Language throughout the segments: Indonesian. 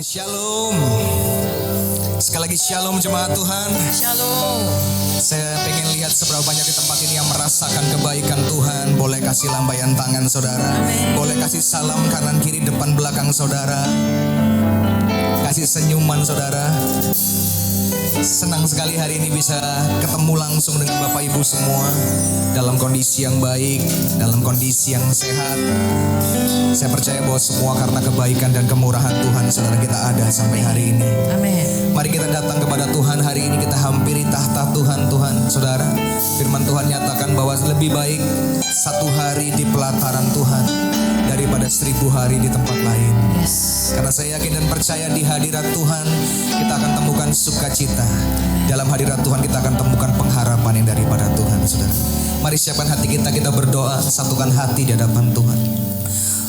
Shalom. Sekali lagi shalom jemaat Tuhan. Shalom. Saya pengen lihat seberapa banyak di tempat ini yang merasakan kebaikan Tuhan. Boleh kasih lambaian tangan saudara. Amin. Boleh kasih salam kanan kiri depan belakang saudara. Kasih senyuman saudara. Senang sekali hari ini bisa ketemu langsung dengan Bapak Ibu semua dalam kondisi yang baik, dalam kondisi yang sehat. Saya percaya bahwa semua karena kebaikan dan kemurahan Tuhan saudara kita ada sampai hari ini. Amin. Mari kita datang kepada Tuhan hari ini, kita hampiri tahta Tuhan. Saudara, firman Tuhan nyatakan bahwa lebih baik satu hari di pelataran Tuhan daripada 1000 hari di tempat lain. Yes. Karena saya yakin dan percaya di hadirat Tuhan kita akan temukan sukacita. Dalam hadirat Tuhan kita akan temukan pengharapan yang daripada Tuhan, saudara. Mari siapkan hati kita, kita berdoa, satukan hati di hadapan Tuhan.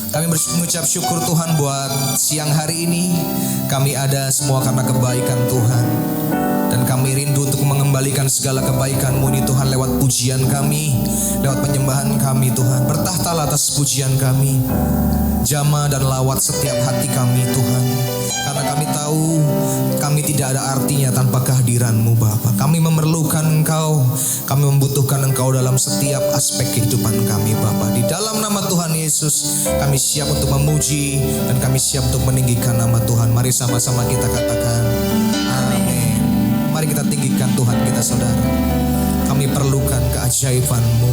Kami mengucap syukur Tuhan buat siang hari ini. Kami ada semua karena kebaikan Tuhan. Dan kami rindu untuk mengembalikan segala kebaikan-Mu ini Tuhan lewat pujian kami, lewat penyembahan kami Tuhan. Bertahtalah atas pujian kami, jamah dan lawat setiap hati kami Tuhan. Karena kami tahu kami tidak ada artinya tanpa kehadiran-Mu Bapa. Kami memerlukan Engkau, kami membutuhkan Engkau dalam setiap aspek kehidupan kami Bapa. Di dalam nama Tuhan Yesus kami siap untuk memuji dan kami siap untuk meninggikan nama Tuhan. Mari sama-sama kita katakan amin. Mari kita tinggikan Tuhan kita saudara. Kami perlukan keajaiban-Mu,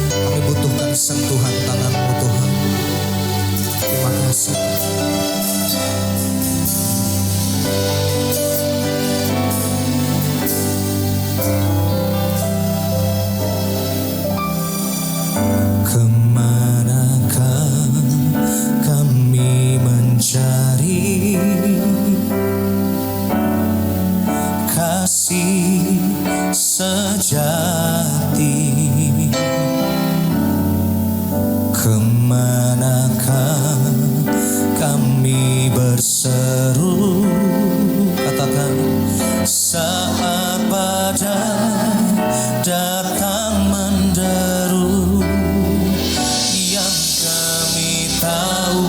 kami butuhkan sentuhan tangan-Mu Tuhan. Terima kasih. Kemanakah kami mencari kasih sejati? Kemanakah kami berseru, katakan, saat badai datang menderu? Yang kami tahu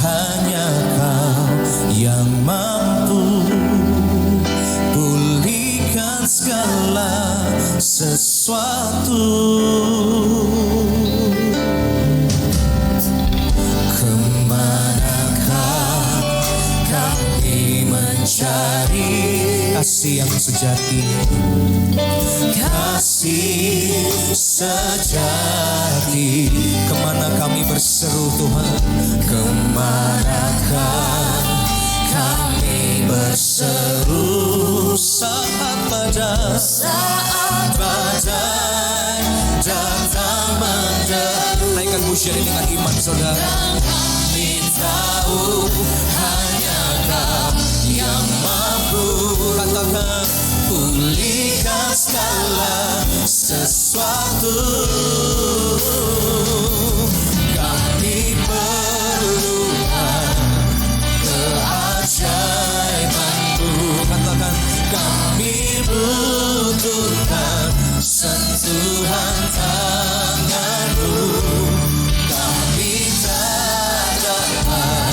hanya Kau yang mampu pulihkan segala sesuatu. Mencari kasih yang sejati, kasih sejati. Kemana kami berseru Tuhan? Kemanakah kami berseru saat badai datang menderu? Naikkan pujian ini dengan iman saudara. Kami tahu hanya Kau yang mampu, katakan, pulihkan segala sesuatu. Kami perlukan keajaiban-Mu, katakan, kami butuhkan sentuhan tangan-Mu. Kami tak dapat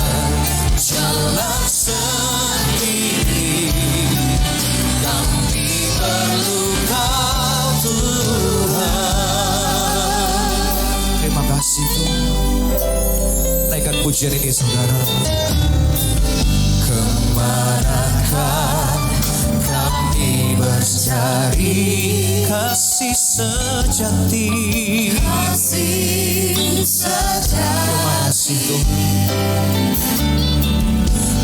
jalan sendiri, kami perlu Kau Tuhan. Terima kasih Tuhan. Naikkan pujian ini saudara. Kemanakah kami mencari kasih sejati? Kasih sejati. Terima kasih Tuhan.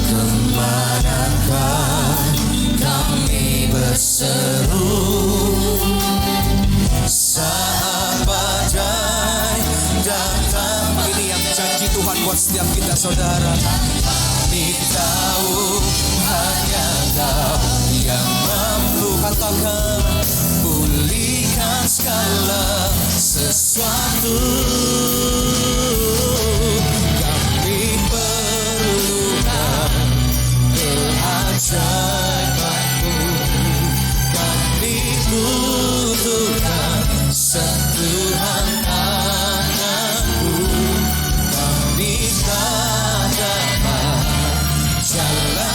Kemanakah kami berseru saat badai datang? Ini yang janji Tuhan buat setiap kita saudara. Kami tahu hanya Kau yang mampu, katakan, pulihkan segala sesuatu. Kami perlukan keajaiban-Mu, kami butuhkan sentuhan tangan-Mu. Kami tak dapat jalan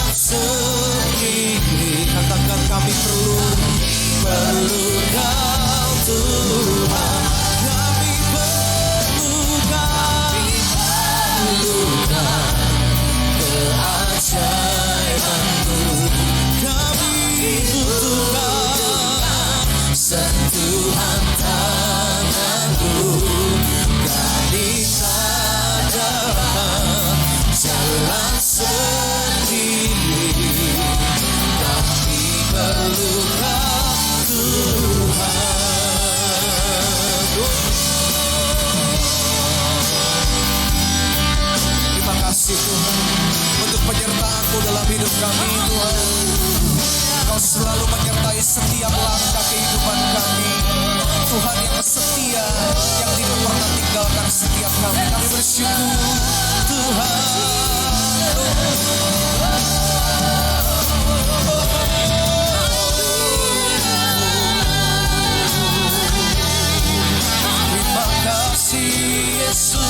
Tuhan yang setia, yang tidak pernah tinggalkan setiap kami. Kami bersyukur Tuhan. Terima kasih Yesus.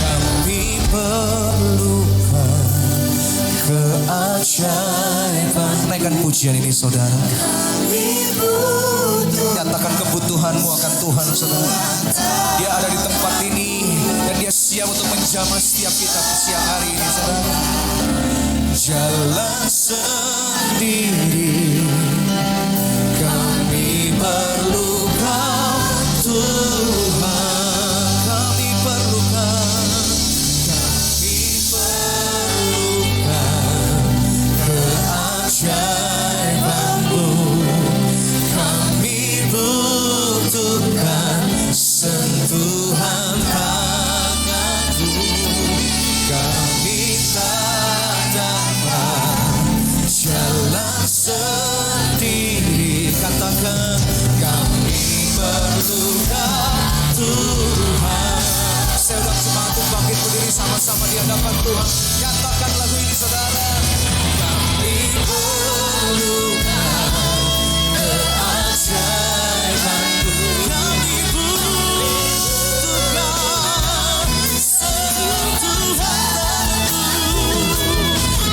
Kami perlukan keajaiban. Naikkan pujian ini saudara. Nyatakan kebutuhanmu akan Tuhan saudara. Dia ada di tempat ini dan dia siap untuk menjamah setiap kita siang hari ini saudara. Jalan sendiri, kami perlu Kau Tuhan. Kami perlukan keajaiban-Mu. Kami butuhkan sentuhan tangan-Mu. Kami tak dapat jalan sendiri. Katakan kami perlukan Tuhan. Saya udah semangat untuk bangkit berdiri sama-sama di hadapan Tuhan. Nyatakan lagu ini saudara. Kami perlukan keajaiban-Mu. Kami butuhkan sentuhan-Mu.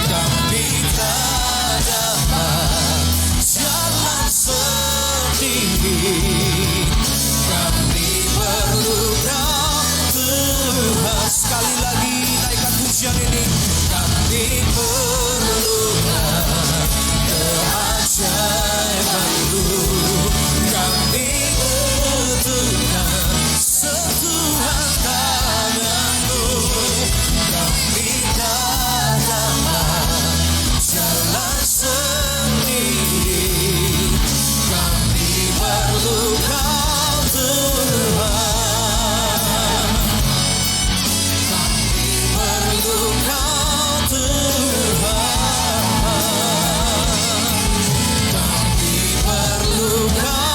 Kami tak dapat jalan sendiri. Kami perlukan Tuhan. Sekali lagi naikkan pujian ini. Kami perlukan keajaiban-Mu. Kami butuhkan sentuhan tangan-Mu. Kami tak dapat jalan sendiri. Kami perlukan Tuhan. Kami perlukan Tuhan. Kami perlukan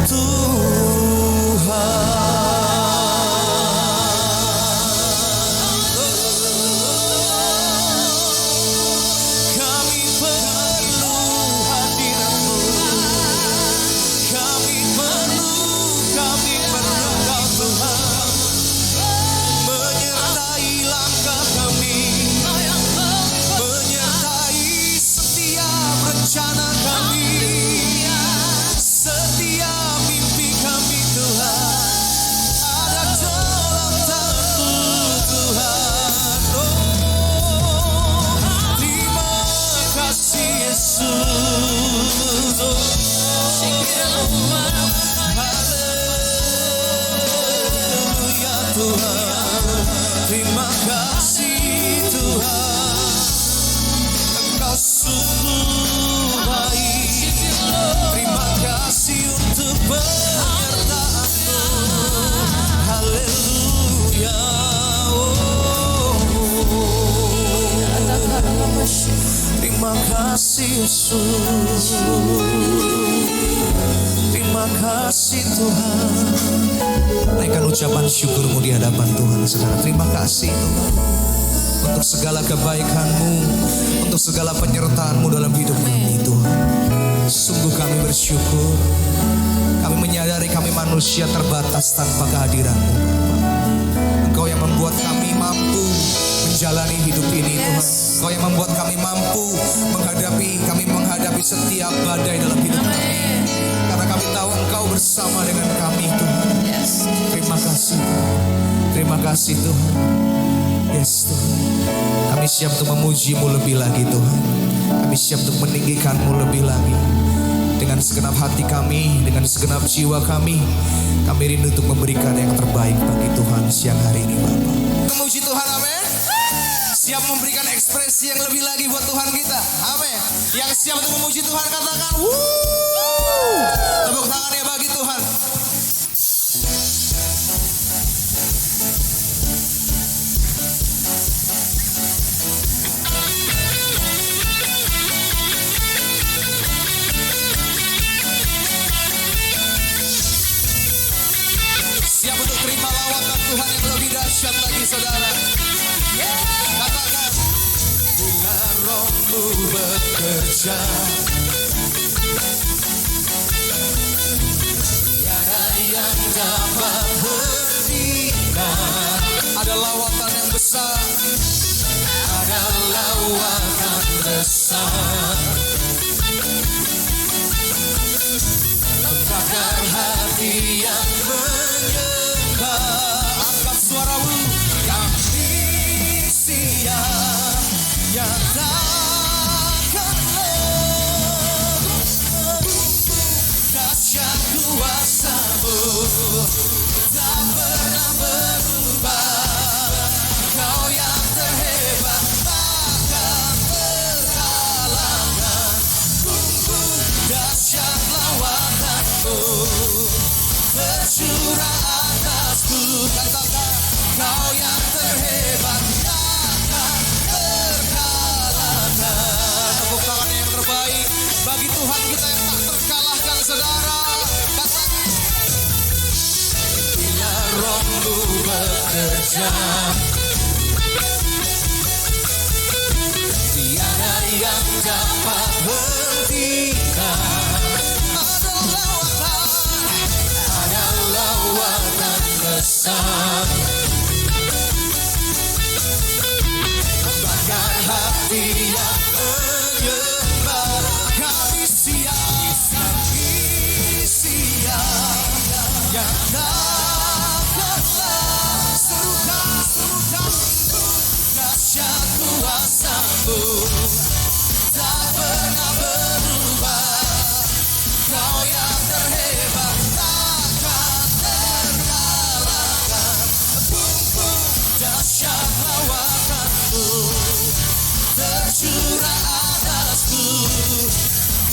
Tuhan. Kami perlu hadirat-Mu. Kami perlu Kau Tuhan. Menyertai langkah kami, menyertai setiap rencana kami, setiap mimpi kami Tuhan. Ada dalam tangan-Mu Tuhan. Oh, terima kasih Yesus. Haleluya Tuhan. Terima kasih Tuhan. Engkau sungguh baik. Terima kasih untuk penyertaan-Mu. Haleluya. Terima kasih Yesus. Terima kasih Tuhan. Naikkan ucapan syukurmu di hadapan Tuhan saudara. Terima kasih Tuhan untuk segala kebaikan-Mu, untuk segala penyertaan-Mu dalam hidup kami Tuhan. Sungguh kami bersyukur. Kami menyadari kami manusia terbatas tanpa kehadiran-Mu Bapa. Engkau yang membuat kami mampu menjalani hidup ini Tuhan. Engkau yang membuat kami mampu menghadapi setiap badai dalam hidup kami. Karena kami tahu Engkau bersama dengan kami Tuhan. Terima kasih. Terima kasih Tuhan. Yes Tuhan. Kami siap untuk memuji-Mu lebih lagi Tuhan. Kami siap untuk meninggikan-Mu lebih lagi. Dengan segenap hati kami, dengan segenap jiwa kami rindu untuk memberikan yang terbaik bagi Tuhan siang hari ini Bapak. Memuji Tuhan, amin. Siap memberikan ekspresi yang lebih lagi buat Tuhan kita, amin. Yang siap untuk memuji Tuhan katakan wuuu. Tepuk tangannya bagi Tuhan. rohmu bekerja, tiada yang dapat hentikan. Ada lawatan yang besar, ada lawatan besar, membakar hati yang menyembah. Angkat suaramu yang siap, nyatakan dahsyat kuasa-Mu, tak pernah berubah. Kau yang terhebat, takkan terkalahkan. Dahsyat lawatan-Mu tercurah atasku. Katakan, Kau yang terhebat, takkan terkalahkan. Tepuk tangan yang terbaik bagi Tuhan kita yang tak terkalahkan, saudara. Katakan, bila rohmu bekerja, tiada yang dapat hentikan. Ada lawatan besar, membakar hati yang menyembah. Kami siap, nyatakanlah, serukan dahsyat kuasa-Mu, tak pernah berubah. Kau yang terhebat, takkan terkalahkan. Dahsyat lawatan-Mu tercurah atasku.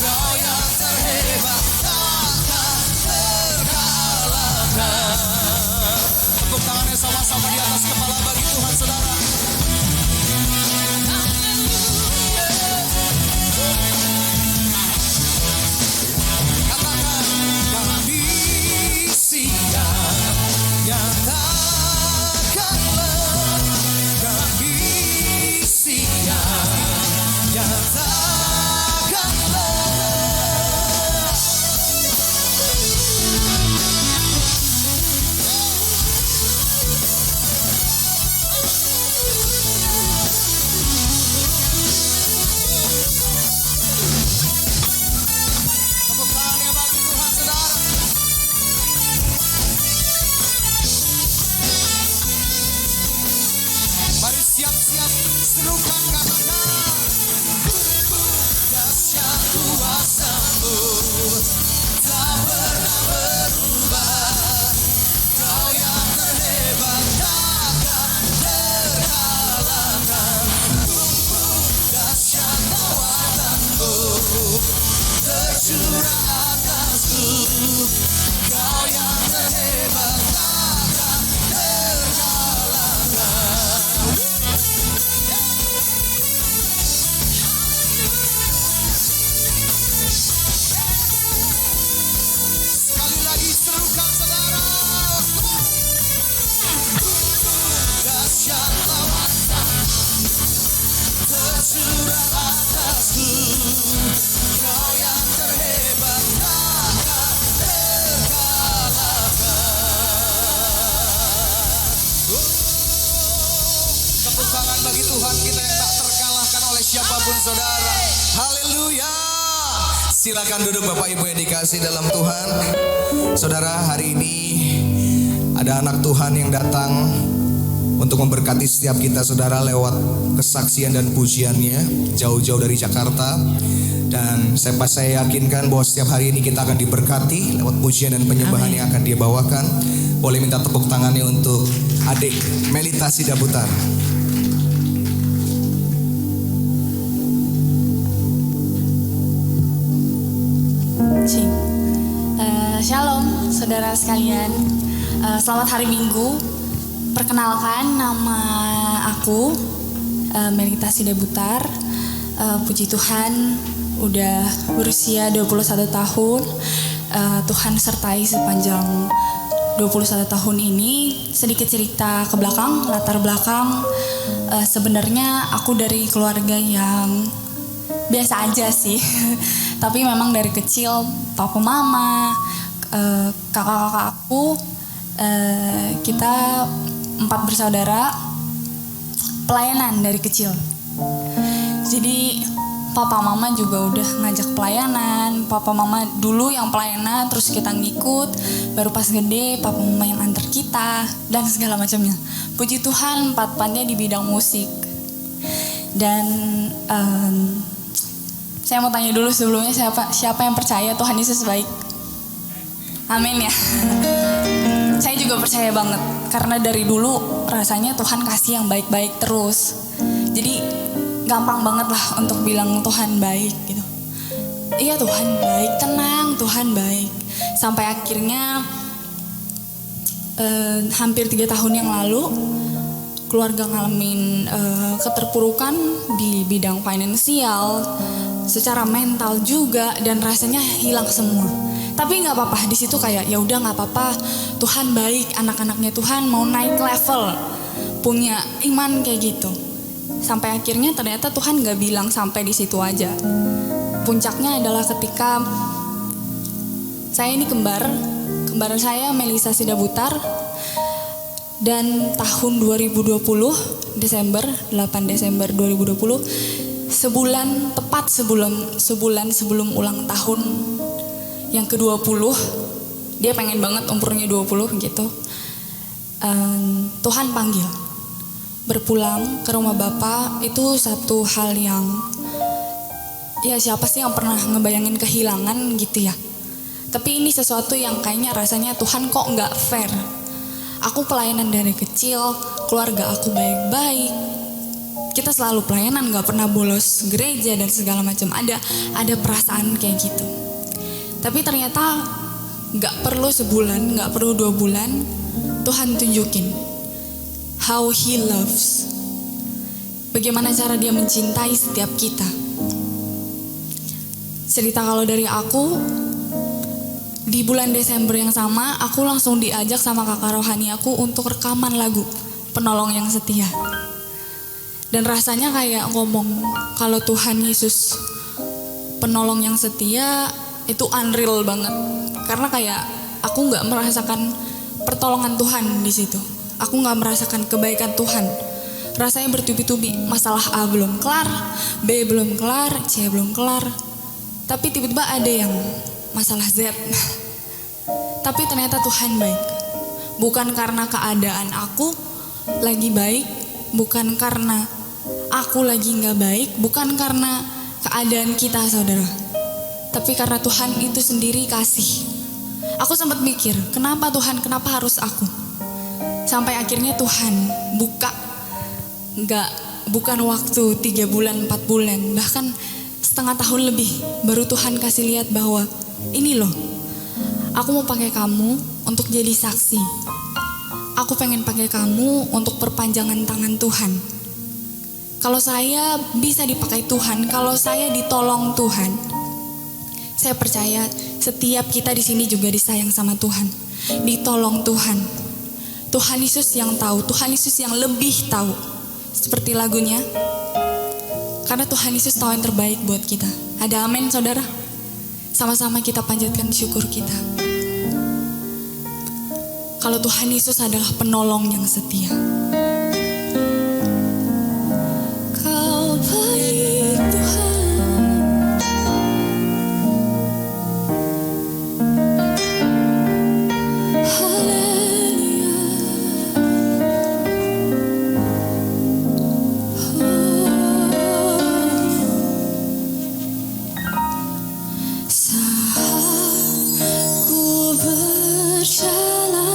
Kau yang terhebat, takkan terkalahkan. Tepuk tangannya sama-sama di atas kepala bagi Tuhan, saudara. Katakan, kami siap, nyatakanlah. Kami siap, nyatakanlah. Tepuk tangannya bagi Tuhan, saudara. Mari siap-siap, serukan, katakan. Dahsyat kuasa-Mu, tak pernah berubah. Kau yang terhebat, takkan terkalahkan. Dahsyat lawatan-Mu tercurah atasku. Kau yang terhebat, takkan terkalahkan. Sekali lagi serukan, saudara. Dahsyat lawatan tercurah atasku. Kau yang terhebat, takkan terkalahkan. Tepuk tangan bagi Tuhan kita yang tak terkalahkan oleh siapapun, saudara. Haleluya. Silakan duduk Bapak Ibu yang dikasih dalam Tuhan. Saudara, hari ini ada anak Tuhan yang datang untuk memberkati setiap kita, saudara, lewat kesaksian dan pujiannya jauh-jauh dari Jakarta. Dan saya yakinkan bahwa setiap hari ini kita akan diberkati lewat pujian dan penyembahan yang akan dia bawakan. Boleh minta tepuk tangannya untuk adik Melita Sidaputar. Shalom saudara sekalian, selamat hari Minggu. Perkenalkan, nama aku Melita Sidaputar. Puji Tuhan udah berusia 21 tahun. Tuhan sertai sepanjang 21 tahun ini. Sedikit cerita ke belakang, latar belakang. Sebenarnya aku dari keluarga yang biasa aja sih. Tapi memang dari kecil papa mama, kakak-kakak aku, kita 4 bersaudara pelayanan dari kecil. Jadi papa mama juga udah ngajak pelayanan. Papa mama dulu yang pelayanan, terus kita ngikut. Baru pas gede papa mama yang antar kita dan segala macamnya. Puji Tuhan 4-empatnya di bidang musik. Dan saya mau tanya dulu sebelumnya, siapa yang percaya Tuhan Yesus baik? Amin ya. Saya juga percaya banget karena dari dulu rasanya Tuhan kasih yang baik-baik terus. Jadi gampang banget lah untuk bilang Tuhan baik gitu. Iya Tuhan baik, tenang Tuhan baik. Sampai akhirnya hampir 3 tahun yang lalu keluarga ngalamin keterpurukan di bidang finansial, secara mental juga, dan rasanya hilang semua. Tapi nggak apa-apa, di situ kayak ya udah nggak apa-apa, Tuhan baik, anak-anaknya Tuhan mau naik level, punya iman kayak gitu. Sampai akhirnya ternyata Tuhan nggak bilang sampai di situ aja. Puncaknya adalah ketika saya ini kembar saya Melisa Sidabutar, dan tahun 2020 Desember 8 Desember 2020, tepat sebulan sebelum ulang tahun yang ke-20, dia pengen banget umurnya 20 gitu. Tuhan panggil berpulang ke rumah Bapak. Itu satu hal yang ya siapa sih yang pernah ngebayangin kehilangan gitu ya. Tapi ini sesuatu yang kayaknya rasanya Tuhan kok gak fair. Aku pelayanan dari kecil, keluarga aku baik-baik, kita selalu pelayanan, gak pernah bolos gereja dan segala macam. Ada perasaan kayak gitu. Tapi ternyata gak perlu sebulan, gak perlu 2 bulan, Tuhan tunjukin how He loves, bagaimana cara Dia mencintai setiap kita. Cerita kalau dari aku, di bulan Desember yang sama, aku langsung diajak sama kakak rohani aku untuk rekaman lagu Penolong yang Setia. Dan rasanya kayak ngomong kalau Tuhan Yesus penolong yang setia itu unreal banget. Karena kayak aku nggak merasakan pertolongan Tuhan di situ. Aku nggak merasakan kebaikan Tuhan. Rasanya bertubi-tubi, masalah A belum kelar, B belum kelar, C belum kelar. Tapi tiba-tiba ada yang masalah Z. Tapi ternyata Tuhan baik. Bukan karena keadaan aku lagi baik, bukan karena aku lagi gak baik, bukan karena keadaan kita saudara, tapi karena Tuhan itu sendiri kasih. Aku sempat mikir, kenapa Tuhan, kenapa harus aku? Sampai akhirnya Tuhan buka, bukan waktu 3 bulan, 4 bulan, bahkan setengah tahun lebih, baru Tuhan kasih lihat bahwa ini loh, aku mau pakai kamu untuk jadi saksi. Aku pengen pakai kamu untuk perpanjangan tangan Tuhan. Kalau saya bisa dipakai Tuhan, kalau saya ditolong Tuhan, saya percaya setiap kita di sini juga disayang sama Tuhan, ditolong Tuhan. Tuhan Yesus yang tahu, Tuhan Yesus yang lebih tahu. Seperti lagunya, karena Tuhan Yesus tahu yang terbaik buat kita. Ada amin saudara? Sama-sama kita panjatkan syukur kita. Kalau Tuhan Yesus adalah penolong yang setia. Kau baik Tuhan. Haleluya. Saat ku berjalan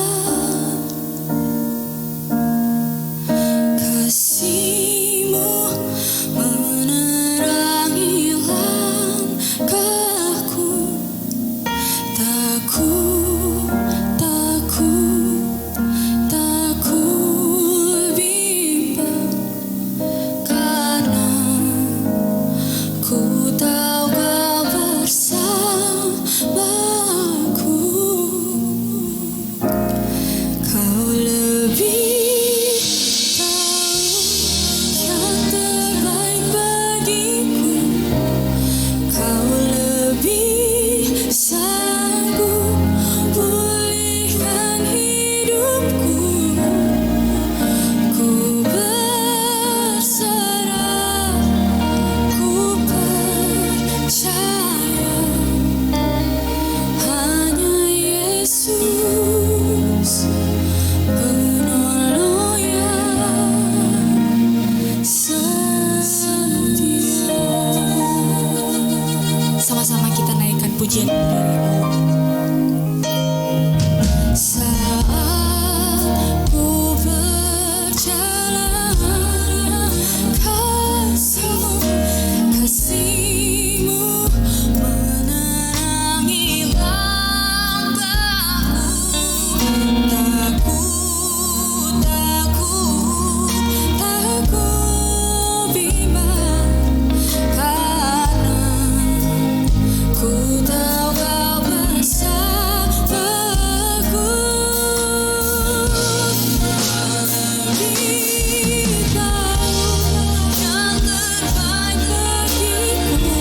pujian dari Allah. Saat ku berjalan, kasih-Mu menerangi langkahku. Takut bimbang, karena ku tahu Kau bersamaku. Lebih tahu yang terbaik bagiku.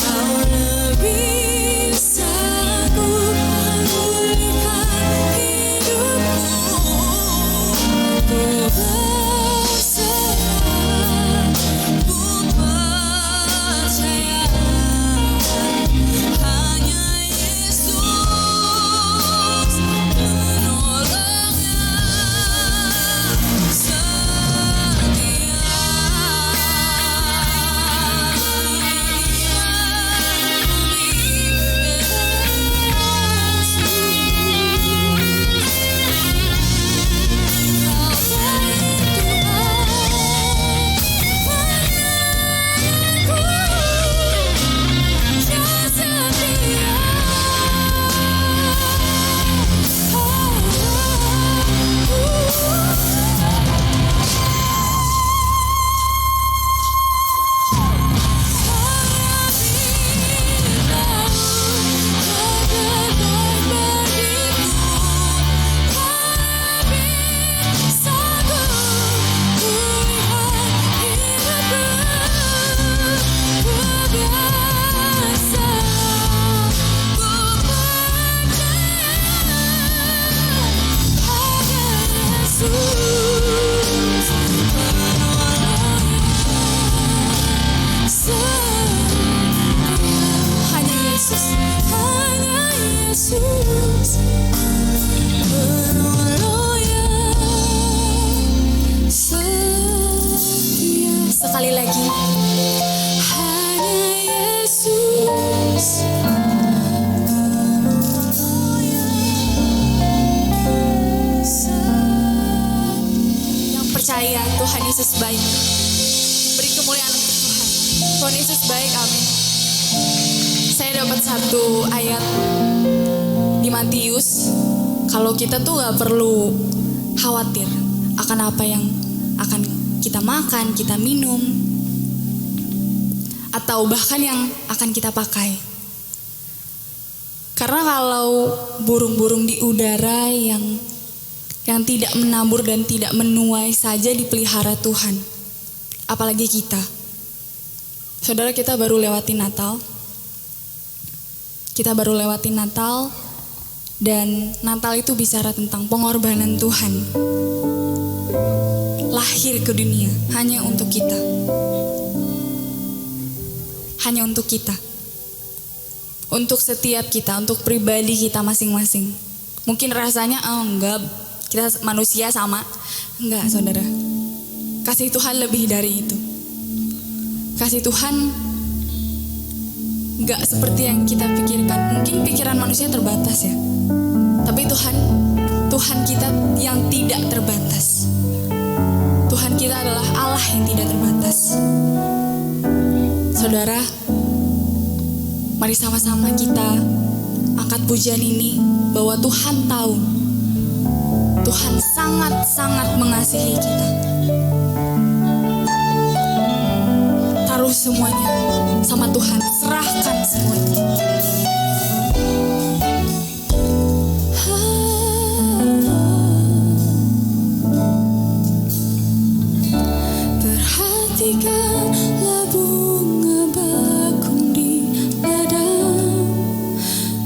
Kau lebih sanggup memulihkan hidupku. Ku berserah, ku percaya hanya Yesus menolongnya sekali lagi, hanya Yesus. Yang percaya Tuhan Yesus baik, beri kemuliaan untuk Tuhan. Tuhan Yesus baik, amin. Saya dapat satu ayat di Matius, kalau kita tuh gak perlu khawatir akan apa yang akan kita makan, kita minum, atau bahkan yang akan kita pakai. Karena kalau burung-burung di udara yang tidak menabur dan tidak menuai saja dipelihara Tuhan, apalagi kita. Saudara, kita baru lewatin Natal. Dan Natal itu bicara tentang pengorbanan Tuhan. Lahir ke dunia hanya untuk kita. Hanya untuk kita. Untuk setiap kita, untuk pribadi kita masing-masing. Mungkin rasanya, enggak, kita manusia sama. Enggak, saudara. Kasih Tuhan lebih dari itu. Kasih Tuhan enggak seperti yang kita pikirkan. Mungkin pikiran manusia terbatas ya. Tapi Tuhan kita yang tidak terbatas. Tuhan kita adalah Allah yang tidak terbatas. Saudara, mari sama-sama kita angkat pujian ini bahwa Tuhan tahu. Tuhan sangat-sangat mengasihi kita. Taruh semuanya sama Tuhan, serahkan semuanya. Perhatikanlah bunga bakung di ladang,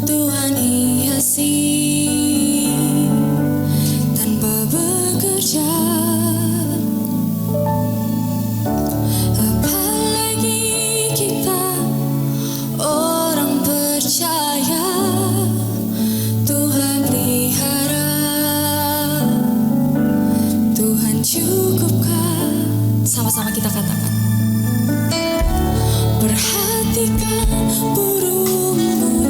Tuhan hiasi tanpa bekerja. Apalagi kita orang percaya, Tuhan pelihara, Tuhan cukupkan. Sama-sama kita katakan. Perhatikan burung-burung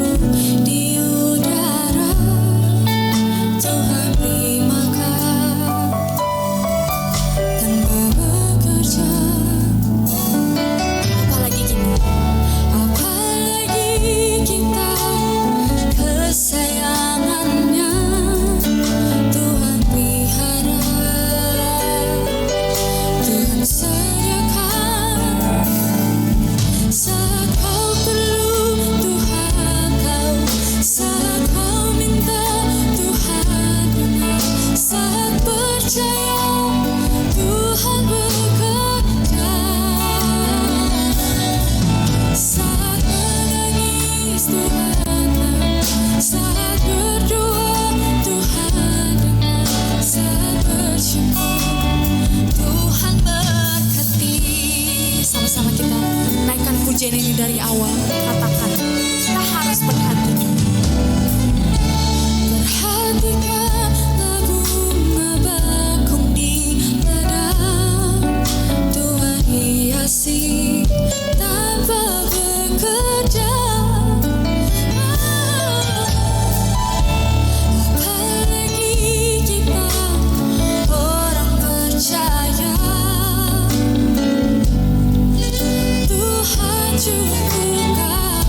pujian ini dari awal, katakan, kita harus perhatikan. Perhatikanlah bunga bakung di ladang, Tuhan hiasi tanpa bekerja. Apalagi kita orang percaya, Tuhan cukupkan.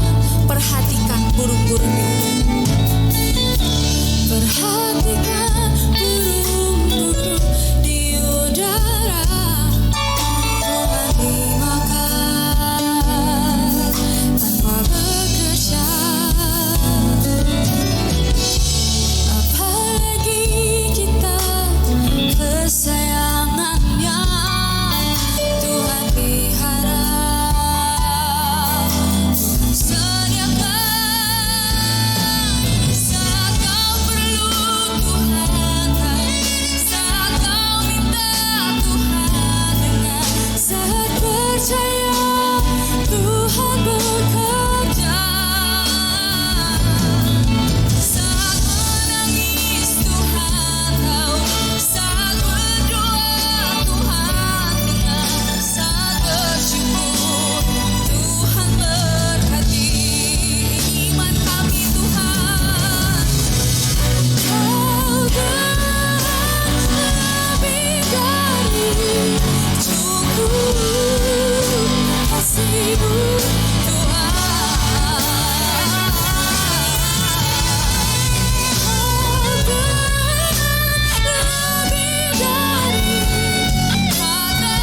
Perhatikan burung-burung di udara. Perhatikan burung-burung di udara, Tuhan dimakan tanpa bekerja. Apalagi kita kesayangannya, Tuhan pelihara, Tuhan sediakan. Saat kau perlu, Tuhan tahu. Saat kau minta, Tuhan dengar. Saat percaya, Tuhan bekerja. Saat menangis, Tuhan tahu. Saat berdoa, Tuhan dengar. Saat bersyukur, Tuhan berkati. Iman kami, Tuhan. Kau Tuhan lebih dari cukup. Kasih-Mu, Tuhan. Kau Tuhan lebih dari kata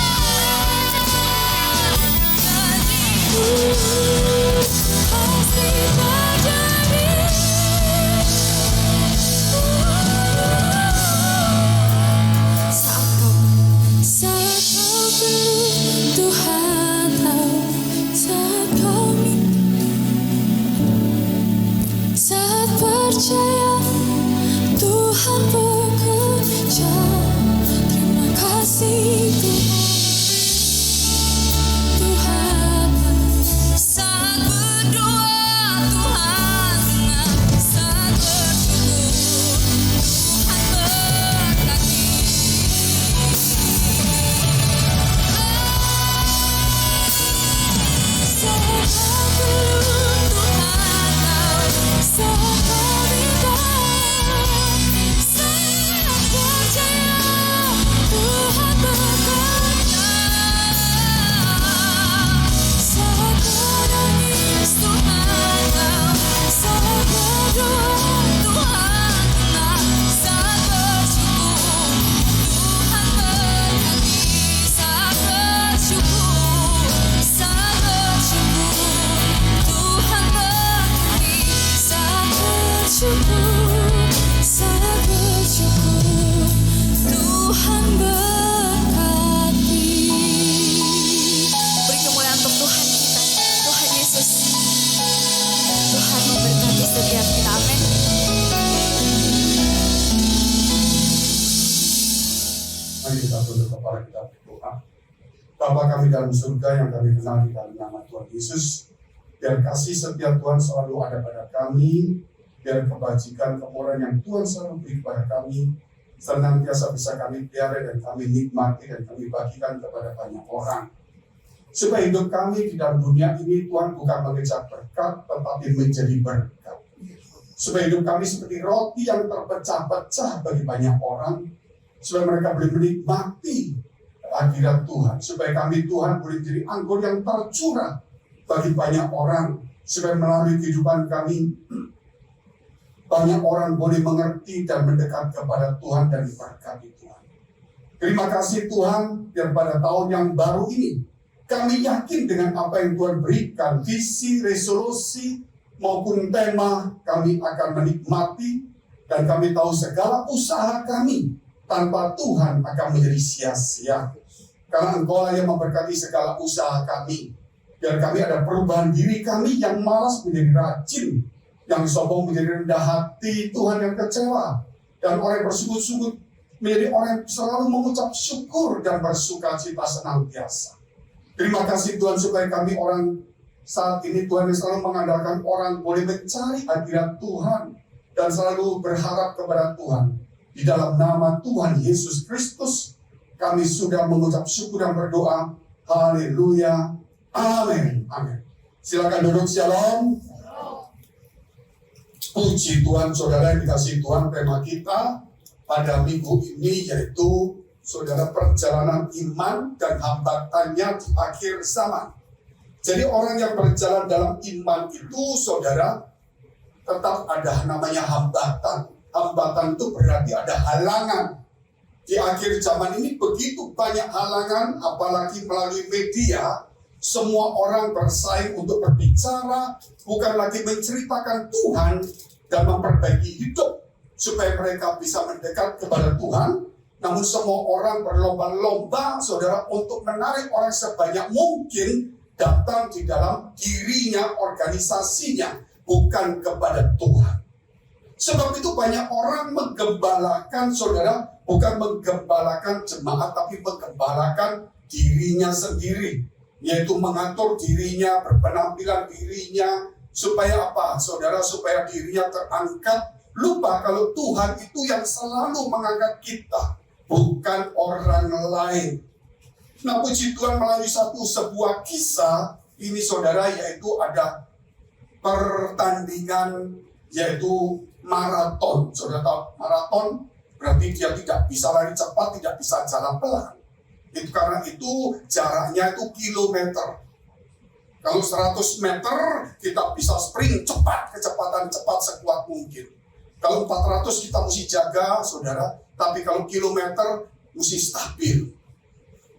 janji-Mu, pasti terjadi. Saat kau perlu, Tuhan tahu. Saat kau minta, saat percaya, Tuhan bekerja. Terima kasih Tuhan. Saat berdoa, Tuhan dengar. Saat bersyukur, Tuhan berkati. Saat kau perlu, Tuhan tahu. Saat kau minta, saat percaya, Tuhan bekerja. Saat menangis, Tuhan tahu. Saat berdoa, Tuhan dengar. Saat bersyukur, Tuhan berkati. Saat bersyukur, Tuhan berkati. Saat bersyukur, Tuhan berkati. Beri kemuliaan untuk Tuhan kita, Tuhan Yesus. Tuhan memberkati setiap kita, amin. Mari kita tunduk kepala kita berdoa. Bapa kami dalam surga yang kami kenal di dalam nama Tuhan Yesus, biar kasih setia Tuhan selalu ada pada kami, biar kebajikan kemurahan yang Tuhan selalu beri kepada kami senantiasa bisa kami pelihara dan kami nikmati dan kami bagikan kepada banyak orang. Supaya hidup kami di dalam dunia ini Tuhan bukan mengejar berkat, tetapi menjadi berkat. Supaya hidup kami seperti roti yang terpecah-pecah bagi banyak orang, supaya mereka boleh menikmati hadirat Tuhan. Supaya kami Tuhan boleh jadi anggur yang tercurah bagi banyak orang, supaya melalui kehidupan kami banyak orang boleh mengerti dan mendekat kepada Tuhan dan diberkati Tuhan. Terima kasih Tuhan, biar pada tahun yang baru ini kami yakin dengan apa yang Tuhan berikan, visi, resolusi maupun tema, kami akan menikmati dan kami tahu segala usaha kami tanpa Tuhan akan menjadi sia-sia. Karena Engkau yang memberkati segala usaha kami. Biar kami ada perubahan diri kami yang malas menjadi rajin, yang sombong menjadi rendah hati, Tuhan yang kecewa, dan orang yang bersungut-sungut menjadi orang yang selalu mengucap syukur dan bersuka cita senantiasa. Terima kasih Tuhan supaya kami orang Saat ini Tuhan selalu mengandalkan orang boleh mencari hadirat Tuhan dan selalu berharap kepada Tuhan. Di dalam nama Tuhan Yesus Kristus, kami sudah mengucap syukur dan berdoa. Haleluya. Amin. Amin. Silakan duduk. Shalom. Puji Tuhan, saudara yang dikasihi Tuhan. Tema kita pada minggu ini yaitu saudara, perjalanan iman dan hambatannya di akhir zaman. Jadi orang yang berjalan dalam iman itu, saudara, tetap ada namanya hambatan. Hambatan itu berarti ada halangan. Di akhir zaman ini begitu banyak halangan, apalagi melalui media. Semua orang bersaing untuk berbicara, bukan lagi menceritakan Tuhan dan memperbaiki hidup supaya mereka bisa mendekat kepada Tuhan. Namun semua orang berlomba-lomba, saudara, untuk menarik orang sebanyak mungkin datang di dalam dirinya, organisasinya, bukan kepada Tuhan. Sebab itu banyak orang menggembalakan, saudara, bukan menggembalakan jemaat, tapi menggembalakan dirinya sendiri. Yaitu mengatur dirinya, berpenampilan dirinya, supaya apa, saudara? Supaya dirinya terangkat. Lupa kalau Tuhan itu yang selalu mengangkat kita, bukan orang lain. Nah, puji Tuhan, melalui sebuah kisah ini, saudara, yaitu ada pertandingan, yaitu maraton. Saudara tahu maraton berarti dia tidak bisa lari cepat, tidak bisa jalan pelan. Itu karena itu jaraknya itu kilometer. Kalau 100 meter kita bisa sprint cepat, kecepatan cepat sekuat mungkin. Kalau 400 kita mesti jaga, saudara. Tapi kalau kilometer mesti stabil.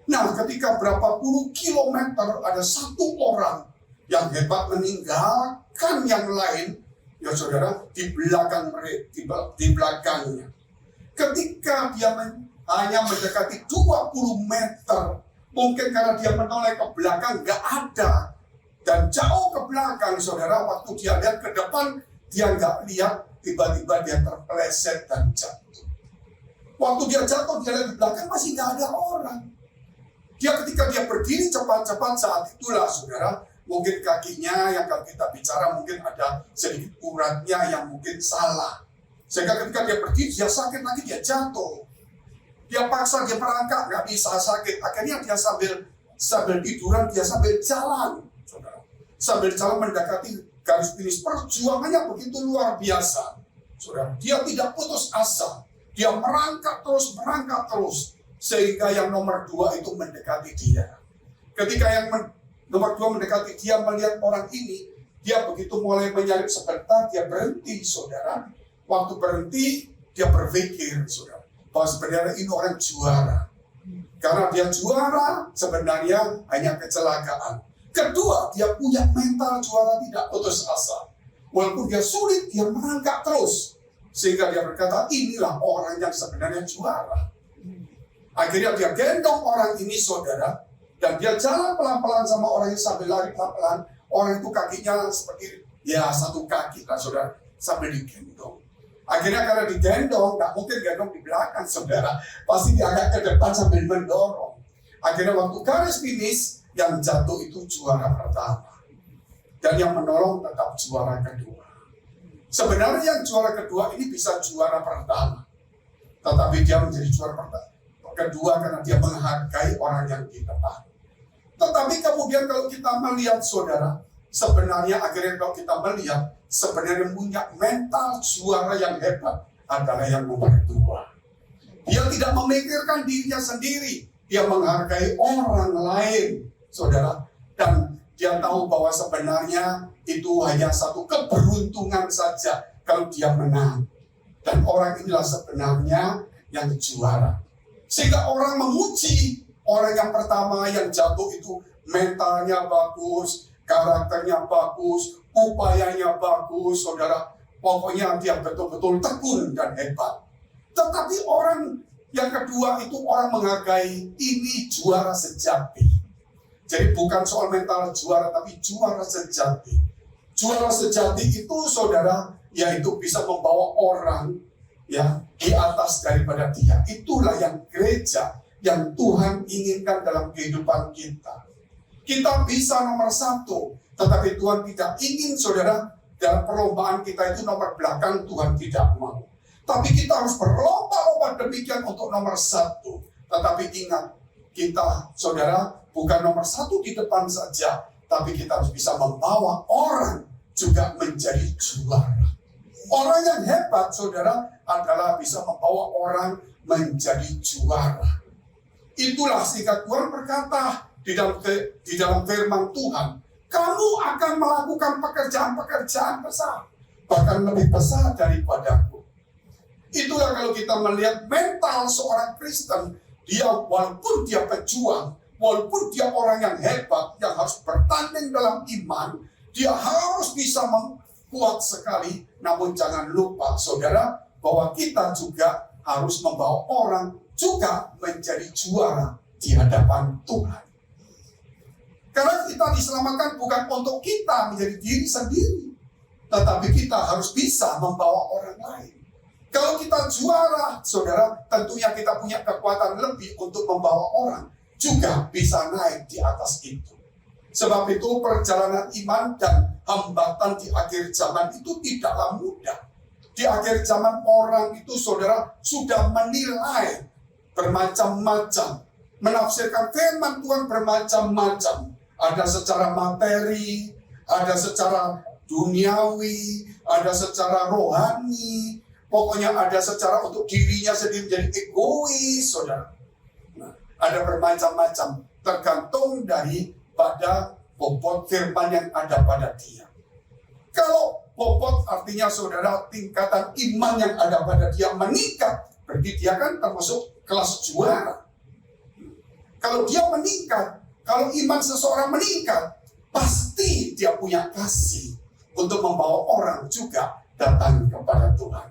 Nah, ketika berapa puluh kilometer ada satu orang yang hebat meninggalkan yang lain, ya saudara, di belakang mereka, di belakangnya. Ketika dia hanya mendekati 20 meter, mungkin karena dia menoleh ke belakang nggak ada, dan jauh ke belakang, saudara, waktu dia lihat ke depan, dia nggak lihat, tiba-tiba dia terpeleset dan jatuh. Waktu dia jatuh, dia lihat di belakang masih nggak ada orang. Ketika dia berdiri cepat-cepat saat itulah, saudara, mungkin kakinya yang kalau kita bicara mungkin ada sedikit uratnya yang mungkin salah. Sehingga ketika dia berdiri, dia sakit lagi, dia jatuh. Dia paksa, dia merangkak, nggak bisa sakit. Akhirnya dia sambil tiduran, dia sambil jalan, saudara. Sambil jalan mendekati garis finish. Perjuangannya begitu luar biasa, saudara. Dia tidak putus asa. Dia merangkak terus. Sehingga yang nomor 2 itu mendekati dia. Ketika yang nomor 2 mendekati dia, melihat orang ini, dia begitu mulai menyalip sebentar, dia berhenti, saudara. Waktu berhenti, dia berpikir, saudara, bahwa sebenarnya ini orang juara. Karena dia juara, sebenarnya hanya kecelakaan. Kedua, dia punya mental juara, tidak putus asa. Walaupun dia sulit, dia merangkak terus. Sehingga dia berkata, inilah orang yang sebenarnya juara. Akhirnya dia gendong orang ini, saudara, dan dia jalan pelan-pelan sama orang ini sambil lari pelan-pelan. Orang itu kakinya seperti, ya satu kaki lah, saudara, sambil digendong. Akhirnya karena digendong, nggak mungkin gendong di belakang, saudara. Pasti diangkat ke depan sambil mendorong. Akhirnya waktu garis finish, yang jatuh itu juara pertama. Dan yang menolong tetap juara kedua. Sebenarnya yang juara kedua ini bisa juara pertama. Tetapi dia menjadi juara pertama. Kedua karena dia menghargai orang yang di depan. Tetapi kemudian kalau kita melihat, saudara, sebenarnya akhirnya kalau kita melihat, sebenarnya punya mental juara yang hebat adalah yang nomor 2. Dia tidak memikirkan dirinya sendiri, dia menghargai orang lain, saudara. Dan dia tahu bahwa sebenarnya itu hanya satu keberuntungan saja kalau dia menang. Dan orang inilah sebenarnya yang juara. Sehingga orang memuji orang yang pertama yang jatuh itu mentalnya bagus, karakternya bagus, upayanya bagus, saudara. Pokoknya dia betul-betul tekun dan hebat. Tetapi orang yang kedua itu orang menghargai ini juara sejati. Jadi bukan soal mental juara, tapi juara sejati. Juara sejati itu, saudara, yaitu bisa membawa orang ya di atas daripada dia. Itulah yang gereja, yang Tuhan inginkan dalam kehidupan kita. Kita bisa nomor 1 Tetapi Tuhan tidak ingin saudara dalam perlombaan kita itu nomor belakang, Tuhan tidak mau. Tapi kita harus berlomba-lomba demikian untuk nomor 1. Tetapi ingat, kita saudara bukan nomor 1 di depan saja, tapi kita harus bisa membawa orang juga menjadi juara. Orang yang hebat saudara adalah bisa membawa orang menjadi juara. Itulah sehingga Tuhan berkata di dalam firman Tuhan, kamu akan melakukan pekerjaan-pekerjaan besar, bahkan lebih besar daripadaku. Itulah kalau kita melihat mental seorang Kristen, dia walaupun dia pejuang, walaupun dia orang yang hebat, yang harus bertanding dalam iman, dia harus bisa kuat sekali. Namun jangan lupa saudara, bahwa kita juga harus membawa orang juga menjadi juara di hadapan Tuhan. Karena kita diselamatkan bukan untuk kita menjadi diri sendiri, tetapi kita harus bisa membawa orang lain. Kalau kita juara, saudara, tentunya kita punya kekuatan lebih untuk membawa orang juga bisa naik di atas itu. Sebab itu perjalanan iman dan hambatan di akhir zaman itu tidaklah mudah. Di akhir zaman orang itu saudara sudah menilai bermacam-macam, menafsirkan firman Tuhan bermacam-macam. Ada secara materi, ada secara duniawi, ada secara rohani, pokoknya ada secara untuk dirinya sendiri menjadi egois, saudara. Nah, ada bermacam-macam, tergantung daripada bobot firman yang ada pada dia. Kalau bobot artinya saudara tingkatan iman yang ada pada dia meningkat, berarti dia kan termasuk kelas juara. Kalau dia meningkat, kalau iman seseorang meningkat, pasti dia punya kasih untuk membawa orang juga datang kepada Tuhan.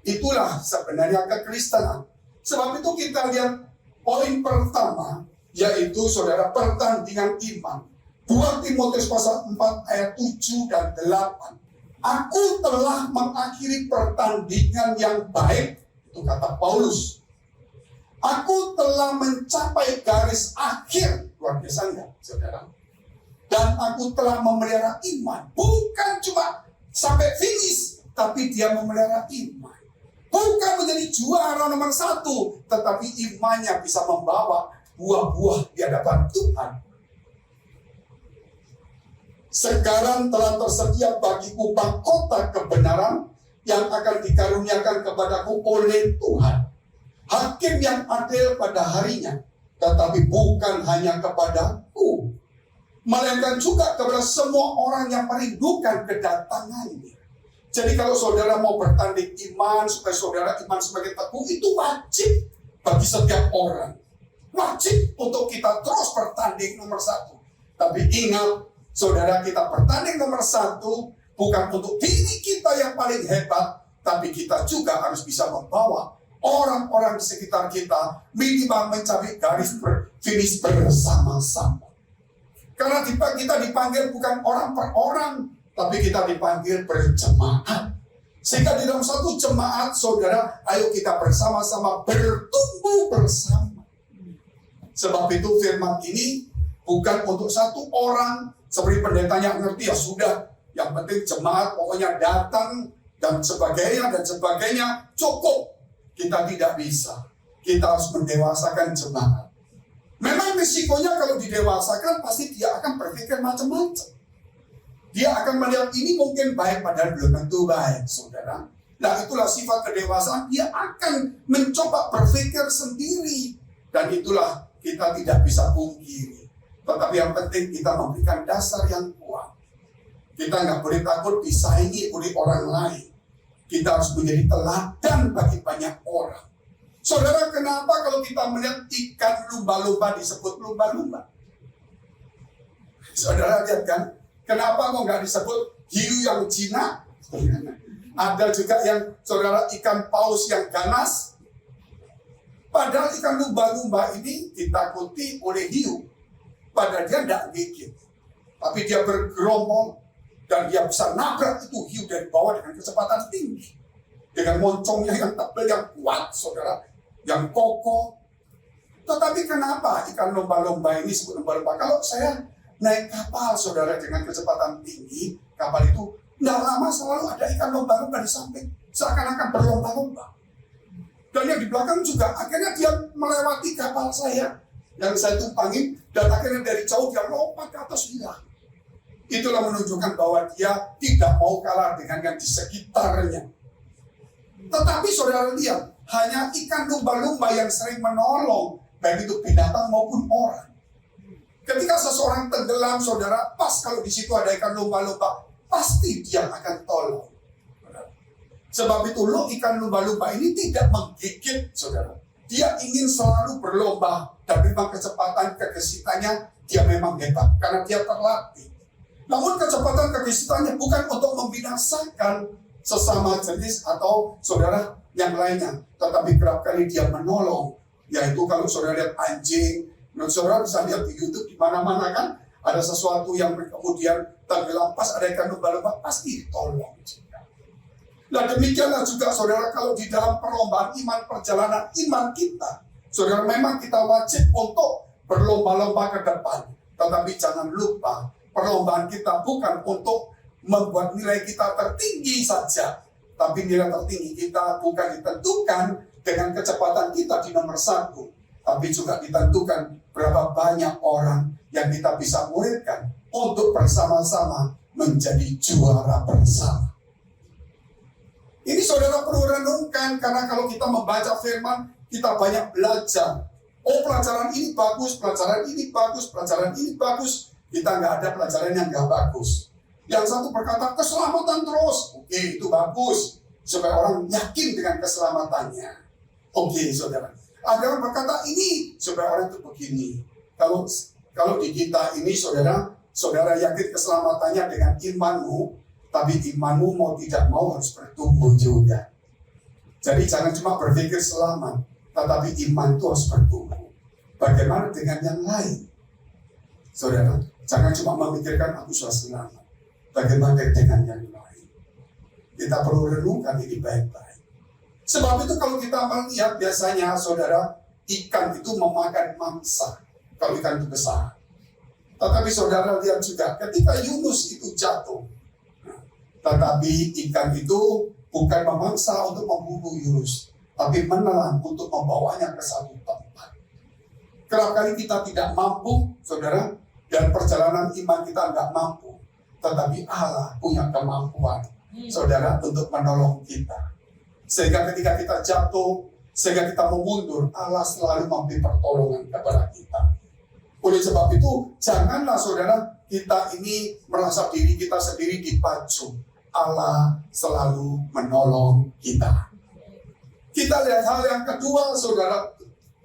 Itulah sebenarnya kekristenan. Sebab itu kita lihat poin pertama, yaitu saudara pertandingan iman. 2 Timotius pasal 4 ayat 7 dan 8. Aku telah mengakhiri pertandingan yang baik, itu kata Paulus. Aku telah mencapai garis akhir, luar biasa enggak, saudara? Dan aku telah memelihara iman, bukan cuma sampai finish, tapi dia memelihara iman. Bukan menjadi juara nomor 1, tetapi imannya bisa membawa buah-buah di hadapan Tuhan. Sekarang telah tersedia bagiku mahkota kebenaran yang akan dikaruniakan kepadaku oleh Tuhan, hakim yang adil pada harinya, tetapi bukan hanya kepadaku, melainkan juga kepada semua orang yang merindukan kedatangannya. Jadi kalau saudara mau bertanding iman, supaya saudara iman semakin teguh, itu wajib bagi setiap orang. Wajib untuk kita terus bertanding nomor 1. Tapi ingat, saudara, kita bertanding nomor 1 bukan untuk diri kita yang paling hebat, tapi kita juga harus bisa membawa orang-orang di sekitar kita minimal mencapai garis finish bersama-sama. Karena kita dipanggil bukan orang per orang, tapi kita dipanggil berjemaat. Sehingga di dalam satu jemaat, saudara, ayo kita bersama-sama bertumbuh bersama. Sebab itu firman ini bukan untuk satu orang, seperti pendetanya ngerti ya sudah, yang penting jemaat pokoknya datang dan sebagainya cukup. Kita tidak bisa. Kita harus mendewasakan jemaat. Memang risikonya kalau didewasakan pasti dia akan berpikir macam-macam. Dia akan melihat ini mungkin baik padahal belum tentu baik, saudara. Nah, itulah sifat kedewasaan. Dia akan mencoba berpikir sendiri, dan itulah kita tidak bisa pungkiri. Tetapi yang penting kita memberikan dasar yang kuat. Kita nggak boleh takut disaingi oleh orang lain. Kita harus menjadi teladan bagi banyak orang. Saudara, kenapa kalau kita melihat ikan lumba-lumba disebut lumba-lumba? Saudara lihat kan, kenapa kok nggak disebut hiu yang jinak? Ada juga yang saudara ikan paus yang ganas. Padahal ikan lumba-lumba ini ditakuti oleh hiu. Padahal dia tidak gigit, tapi dia bergerombol dan dia bisa nabrak itu hiu dari bawah dengan kecepatan tinggi, dengan moncongnya yang tebal, yang kuat, saudara, yang kokoh. Tetapi kenapa ikan lumba-lumba ini disebut lumba-lumba? Kalau saya naik kapal saudara dengan kecepatan tinggi, kapal itu tidak lama selalu ada ikan lumba-lumba di samping, seakan-akan berlomba-lomba. Dan yang di belakang juga akhirnya dia melewati kapal saya yang saya tumpangi, dan akhirnya dari jauh dia lompat ke atas hilang. Itulah menunjukkan bahwa dia tidak mau kalah dengan yang di sekitarnya. Tetapi saudara lihat, hanya ikan lumba-lumba yang sering menolong, baik itu binatang maupun orang. Ketika seseorang tenggelam, saudara, pas kalau di situ ada ikan lumba-lumba, pasti dia akan tolong. Sebab itu loh, ikan lumba-lumba ini tidak menggigit, saudara. Dia ingin selalu berlomba, dan memang kecepatan kegesitannya dia memang hebat karena dia terlatih. Namun kecepatan kegesitannya bukan untuk membinasakan sesama jenis atau saudara yang lainnya, tetapi kerap kali dia menolong. Yaitu kalau saudara lihat anjing, saudara bisa lihat di YouTube di mana-mana kan, ada sesuatu yang kemudian tenggelam, pas ada ikan lumba-lumba, pasti ditolong. Nah demikianlah juga saudara, kalau di dalam perlombaan iman, perjalanan iman kita, saudara, memang kita wajib untuk berlomba-lomba ke depan. Tetapi jangan lupa, perlombaan kita bukan untuk membuat nilai kita tertinggi saja, tapi nilai tertinggi kita bukan ditentukan dengan kecepatan kita di nomor 1, tapi juga ditentukan berapa banyak orang yang kita bisa muridkan untuk bersama-sama menjadi juara bersama. Ini saudara perlu renungkan, karena kalau kita membaca firman, kita banyak belajar. Oh, pelajaran ini bagus, pelajaran ini bagus, pelajaran ini bagus. Kita nggak ada pelajaran yang nggak bagus. Yang satu berkata keselamatan terus, oke, itu bagus, supaya orang yakin dengan keselamatannya. Oke, saudara. Ada yang berkata ini supaya orang itu begini. Kalau di kita ini saudara yakin keselamatannya dengan imanmu, tapi imanmu mau tidak mau harus bertumbuh juga. Jadi jangan cuma berpikir selamat, tetapi iman itu harus bertumbuh. Bagaimana dengan yang lain? Saudara, jangan cuma memikirkan aku sudah selamat. Bagaimana dengan yang lain? Kita perlu renungkan ini baik-baik. Sebab itu kalau kita melihat biasanya saudara, ikan itu memakan mangsa kalau ikan itu besar. Tetapi saudara lihat juga ketika Yunus itu jatuh, tetapi ikan itu bukan memangsa untuk membunuh Yunus, tapi menelan untuk membawanya ke satu tempat. Kerap kali kita tidak mampu, saudara, dan perjalanan iman kita tidak mampu. Tetapi Allah punya kemampuan, saudara, untuk menolong kita. Sehingga ketika kita jatuh, sehingga kita memundur, Allah selalu memberi pertolongan kepada kita. Oleh sebab itu, janganlah saudara, kita ini merasa diri kita sendiri dipacu. Allah selalu menolong kita. Kita lihat hal yang kedua, saudara,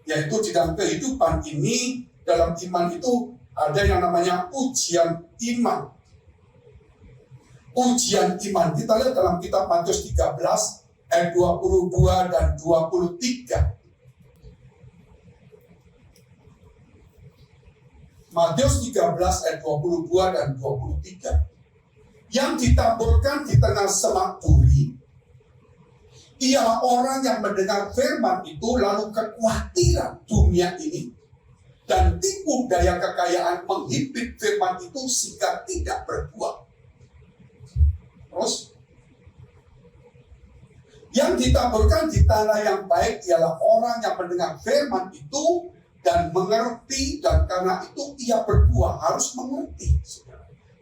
yaitu di dalam kehidupan ini, dalam iman itu ada yang namanya ujian iman. Ujian iman, kita lihat dalam kitab Matius 13 ayat 22 dan 23. Matius 13 ayat 22 dan 23. Yang ditaburkan di tengah semak duri ialah orang yang mendengar firman itu lalu kekhawatiran dunia ini dan tipu daya kekayaan menghimpit firman itu sehingga tidak berbuah. Terus yang ditaburkan di tanah yang baik ialah orang yang mendengar firman itu dan mengerti, dan karena itu ia berbuah. Harus mengerti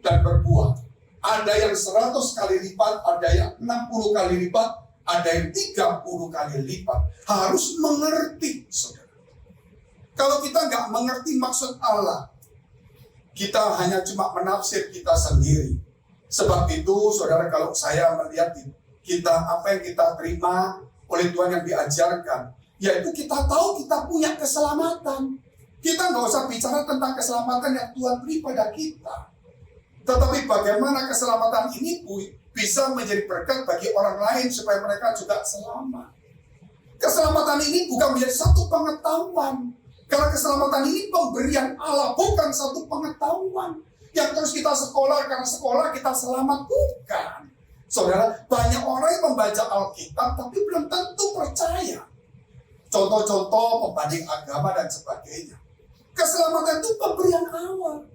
dan berbuah. Ada yang 100 kali lipat, ada yang 60 kali lipat, ada yang 30 kali lipat. Harus mengerti, saudara. Kalau kita nggak mengerti maksud Allah, kita hanya cuma menafsir kita sendiri. Sebab itu, saudara, kalau saya melihat kita, apa yang kita terima oleh Tuhan yang diajarkan, yaitu kita tahu kita punya keselamatan. Kita nggak usah bicara tentang keselamatan yang Tuhan beri pada kita. Tetapi bagaimana keselamatan ini bisa menjadi berkat bagi orang lain supaya mereka juga selamat. Keselamatan ini bukan menjadi satu pengetahuan. Karena keselamatan ini pemberian Allah, bukan satu pengetahuan. Yang terus kita sekolah, karena sekolah kita selamat, bukan. Saudara, banyak orang yang membaca Alkitab tapi belum tentu percaya. Contoh-contoh pembanding agama dan sebagainya. Keselamatan itu pemberian Allah.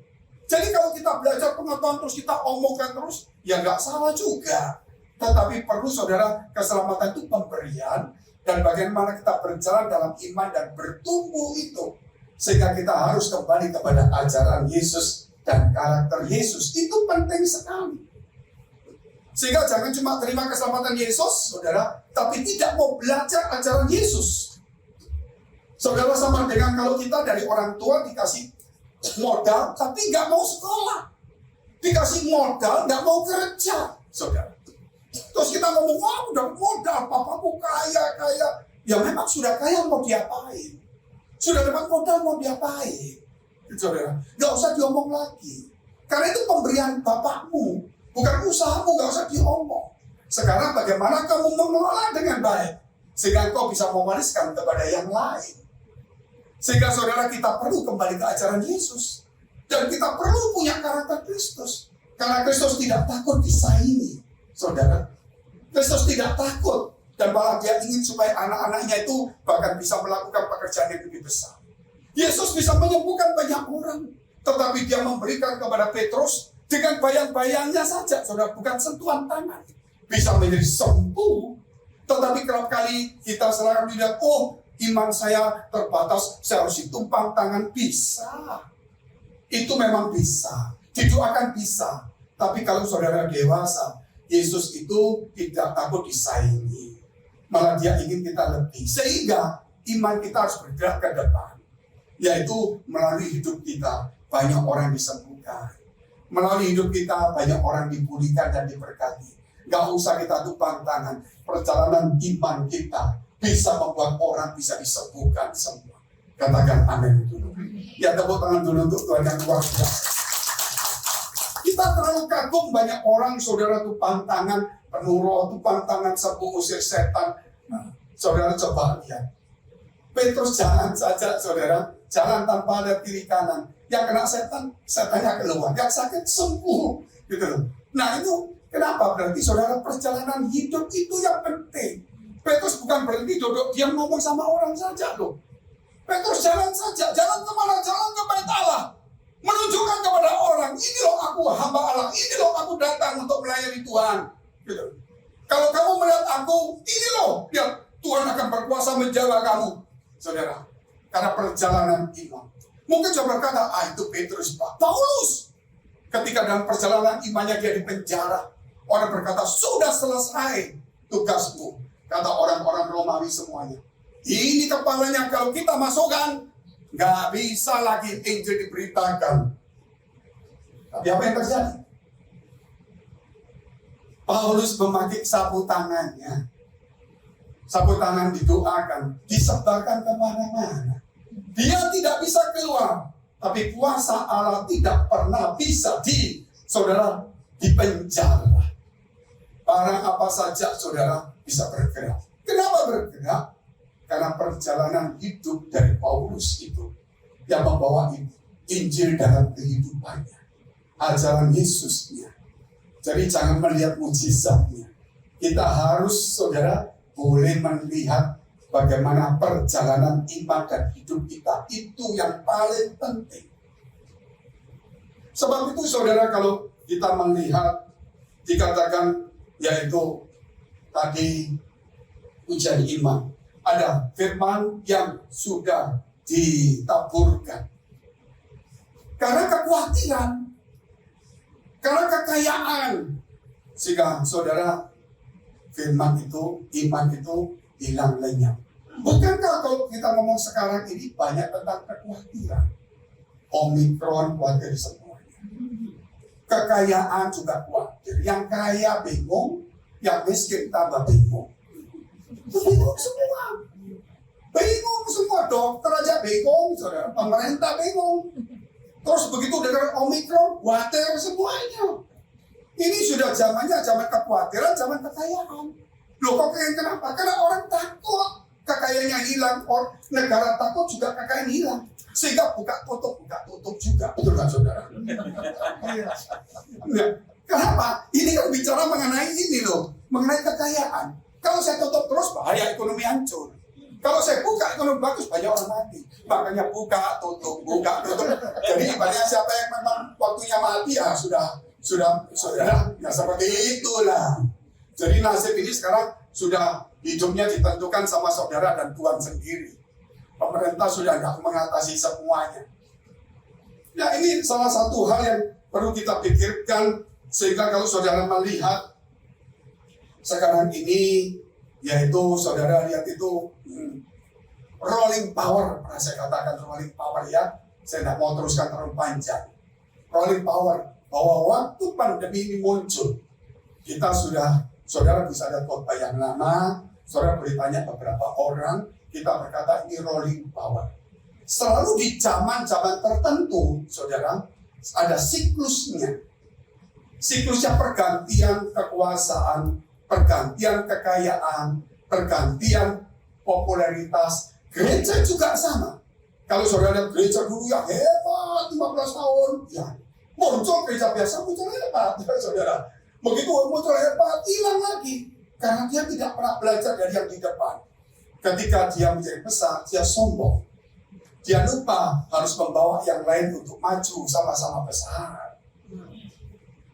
Jadi kalau kita belajar pengetahuan terus kita omongkan terus, ya nggak salah juga. Tetapi perlu saudara, keselamatan itu pemberian, dan bagaimana kita berjalan dalam iman dan bertumbuh itu. Sehingga kita harus kembali kepada ajaran Yesus dan karakter Yesus. Itu penting sekali. Sehingga jangan cuma terima keselamatan Yesus, saudara, tapi tidak mau belajar ajaran Yesus. Saudara, sama dengan kalau kita dari orang tua dikasih modal, tapi nggak mau sekolah. Dikasih modal, nggak mau kerja, saudara. Terus kita ngomong, wah udah modal, papaku kaya. Ya memang sudah kaya, mau diapain? Sudah dapat modal, mau diapain? Saudara, nggak usah diomong lagi. Karena itu pemberian bapakmu, bukan usahamu, nggak usah diomong. Sekarang bagaimana kamu mengelola dengan baik, sehingga kau bisa mewariskan kepada yang lain. Sehingga saudara, kita perlu kembali ke ajaran Yesus. Dan kita perlu punya karakter Kristus. Karena Kristus tidak takut disaingi. Saudara, Kristus tidak takut. Dan malah dia ingin supaya anak-anaknya itu bahkan bisa melakukan pekerjaan yang lebih besar. Yesus bisa menyembuhkan banyak orang. Tetapi dia memberikan kepada Petrus dengan bayang-bayangnya saja. Saudara, bukan sentuhan tangan. Bisa menjadi sembuh. Tetapi kerap kali kita selalu lihat, oh iman saya terbatas, saya harus ditumpang tangan. Bisa. Itu memang bisa. Didoakan bisa. Tapi kalau saudara dewasa, Yesus itu tidak takut disaingi. Malah dia ingin kita lebih. Sehingga iman kita harus bergerak ke depan. Yaitu melalui hidup kita banyak orang disembuhkan. Melalui hidup kita banyak orang dipulihkan dan diberkati. Gak usah kita tumpang tangan. Perjalanan iman kita bisa membuat orang bisa disembuhkan semua. Katakan amin dulu. Ya, tepuk tangan dulu untuk Tuhan yang luar biasa. Kita terlalu kagum banyak orang, saudara, tumpang tangan, penuh roh, tumpang tangan, sembuh, usir setan. Nah, saudara coba lihat. Petrus jalan saja, saudara, jalan tanpa ada kiri kanan. Yang kena setan, setannya keluar. Yang sakit sembuh, gitu loh. Nah itu kenapa? Berarti saudara, perjalanan hidup itu yang penting. Petrus bukan berhenti duduk diam ngomong sama orang saja loh. Petrus jalan saja, jalan kemana? Jalan ke bait Allah. Menunjukkan kepada orang, ini loh aku hamba Allah, ini loh aku datang untuk melayani Tuhan. Gitu. Kalau kamu melihat aku, ini loh, lihat Tuhan akan berkuasa menjaga kamu, saudara. Karena perjalanan iman. Mungkin coba berkata, itu Petrus, Pak. Paulus. Ketika dalam perjalanan imannya dia di penjara, orang berkata, sudah selesai tugasmu. Kata orang-orang Romawi semuanya. Ini kepalanya kalau kita masukkan, nggak bisa lagi Injil diberitakan. Tapi apa yang terjadi? Paulus memakai sapu tangannya. Sapu tangan didoakan, disebarkan kemana-mana. Dia tidak bisa keluar. Tapi kuasa Allah tidak pernah bisa saudara, dipenjara. Barang apa saja saudara bisa bergerak. Kenapa bergerak? Karena perjalanan hidup dari Paulus itu yang membawa Injil dalam kehidupannya, ajaran Yesusnya. Jadi jangan melihat mujizatnya. Kita harus, saudara, boleh melihat bagaimana perjalanan iman dan hidup kita. Itu yang paling penting. Sebab itu, saudara, kalau kita melihat dikatakan yaitu tadi ujian iman. Ada firman yang sudah ditaburkan. Karena kekhawatiran, karena kekayaan, sehingga saudara, firman itu, iman itu hilang lenyap. Bukankah kalau kita ngomong sekarang ini banyak tentang kekhawatiran? Omikron khawatir semuanya. Kekayaan juga khawatir. Yang kaya bingung, yang miskin tambah bingung. Bingung semua. Bingung semua, dokter aja bingung, saudara. Pemerintah bingung. Terus begitu dengar Omikron, khawatir semuanya. Ini sudah zamannya zaman kekhawatiran, zaman kekayaan. Loh kok kenapa? Karena orang takut kekayaannya hilang, negara takut juga kekayaan hilang. Sehingga buka tutup juga. Betul kan saudara? Nah, kenapa? Ini kan bicara mengenai ini loh, mengenai kekayaan. Kalau saya tutup terus bahaya ekonomi hancur. Kalau saya buka ekonomi bagus, banyak orang mati. Makanya buka, tutup. Jadi ibaratnya siapa yang memang waktunya mati, ya sudah ya seperti itulah. Jadi nasib ini sekarang sudah hidupnya ditentukan sama saudara dan Tuhan sendiri. Pemerintah sudah tidak mengatasi semuanya. Nah, ini salah satu hal yang perlu kita pikirkan, sehingga kalau saudara melihat sekarang ini, yaitu saudara lihat itu rolling power. Pernah saya katakan rolling power ya, saya tidak mau teruskan terlalu panjang. Rolling power, bahwa waktu pandemi ini muncul, kita sudah, saudara bisa lihat khotbah yang lama, saudara boleh tanya beberapa orang, kita berkata ini rolling power. Selalu di zaman-zaman tertentu, saudara, ada siklusnya. Siklusnya pergantian kekuasaan, pergantian kekayaan, pergantian popularitas. Gereja juga sama. Kalau saudara lihat gereja dulu yang hebat, 15 tahun, ya muncul gereja biasa, muncul hebat, ya, saudara. Begitu muncul hebat, hilang lagi. Karena dia tidak pernah belajar dari yang di depan. Ketika dia menjadi besar, dia sombong. Dia lupa harus membawa yang lain untuk maju sama-sama besar.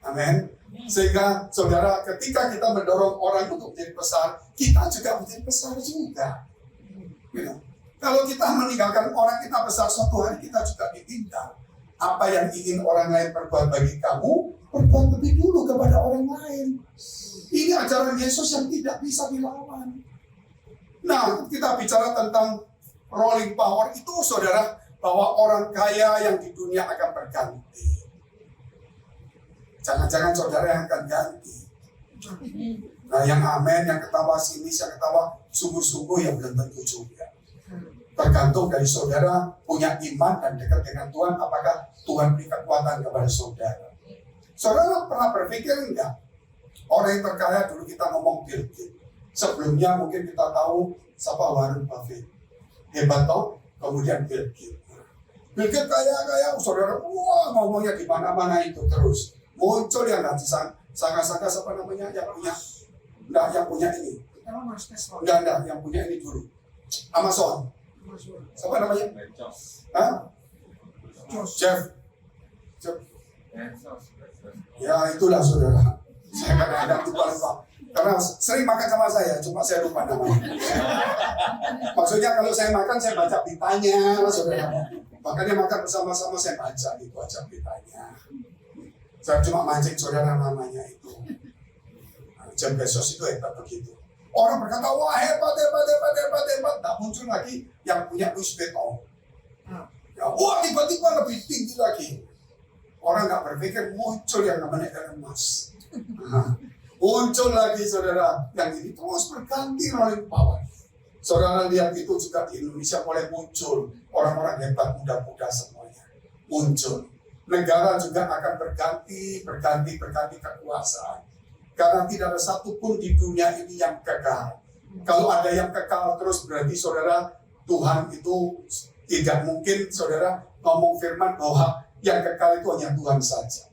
Amin. Sehingga saudara, ketika kita mendorong orang untuk menjadi besar, kita juga menjadi besar juga. Kalau kita meninggalkan orang kita besar, suatu hari kita juga diminta. Apa yang ingin orang lain perbuat bagi kamu, perbuat lebih dulu kepada orang lain. Ini ajaran Yesus yang tidak bisa dilawan. Nah, kita bicara tentang rolling power itu, saudara, bahwa orang kaya yang di dunia akan berganti. Jangan-jangan saudara yang akan ganti. Nah, yang amin, yang ketawa sini, yang ketawa sungguh-sungguh, yang belum tentu juga. Tergantung dari saudara punya iman dan dekat dengan Tuhan, apakah Tuhan beri kekuatan kepada saudara. Saudara pernah berpikir enggak? Orang yang terkaya dulu kita ngomong Bill Gates. Sebelumnya mungkin kita tahu siapa Warren Buffett. Hebat toh? Kemudian Bill Gates. Bill Gates kaya, saudara, wah ngomongnya di mana-mana itu terus. Muncul yang nggak sangka-sangka siapa namanya yang punya, enggak yang punya ini. Enggak, yang punya ini dulu. Amazon. Siapa namanya? Hah? Jeff. Ya itulah saudara. Saya kadang-kadang lupa. Karena sering makan sama saya, cuma saya lupa namanya. Maksudnya kalau saya makan, saya baca beritanya, saudara. Makanya makan bersama-sama saya baca itu aja beritanya. Saya cuma mancing saudara namanya itu. Jeff Bezos itu hebat begitu. Orang berkata, wah hebat. Tak muncul lagi yang punya Louis Vuitton. Ya, wah tiba-tiba lebih tinggi lagi. Orang nggak berpikir muncul yang namanya Elon Musk. Muncul lagi saudara, yang ini terus berganti rolling power. Saudara lihat itu juga di Indonesia mulai muncul orang-orang hebat, muda-muda semuanya muncul. Negara juga akan berganti kekuasaan. Karena tidak ada satupun di dunia ini yang kekal. Kalau ada yang kekal terus berarti saudara, Tuhan itu tidak mungkin saudara ngomong firman bahwa yang kekal itu hanya Tuhan saja.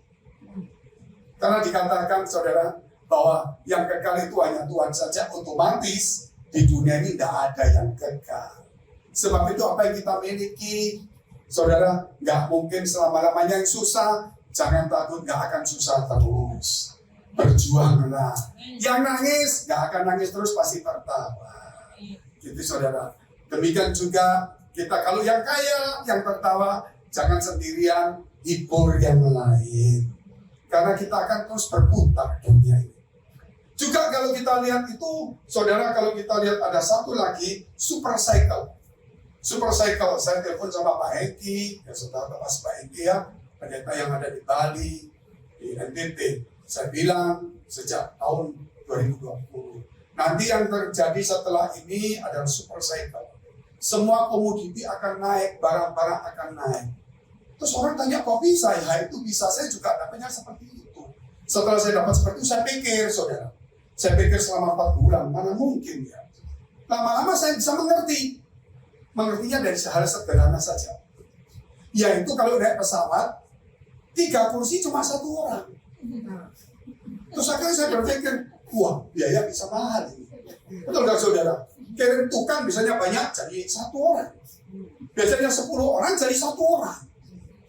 Karena dikatakan saudara bahwa yang kekal itu hanya Tuhan saja, otomatis di dunia ini tidak ada yang kekal. Sebab itu apa yang kita miliki, saudara, nggak mungkin selama-lamanya yang susah. Jangan takut, nggak akan susah terus. Berjuanglah. Yang nangis, nggak akan nangis terus, pasti tertawa. Gitu saudara. Demikian juga kita kalau yang kaya, yang tertawa, jangan sendirian, hibur yang lain. Karena kita akan terus berputar dunia ini. Juga kalau kita lihat itu, saudara, kalau kita lihat ada satu lagi, super cycle. Super cycle, saya telepon sama Pak Hengki, ya saudara tahu Pak Hengki ya, pendeta yang ada di Bali, di NTT. Saya bilang sejak tahun 2020. Nanti yang terjadi setelah ini adalah super cycle. Semua komoditi akan naik, barang-barang akan naik. Terus orang tanya, kok bisa? Ya itu bisa, saya juga dapatnya seperti itu. Setelah saya dapat seperti itu, saya pikir, saudara. Saya pikir selama 4 bulan, mana mungkin ya. Lama-lama saya bisa mengerti. Mengertinya dari hal sederhana saja. Yaitu kalau naik pesawat, 3 kursi cuma 1 orang. Terus akhirnya saya berpikir, wah biaya bisa mahal ini. Betul nggak saudara? kirim tukang misalnya banyak jadi 1 orang. Biasanya 10 orang jadi 1 orang.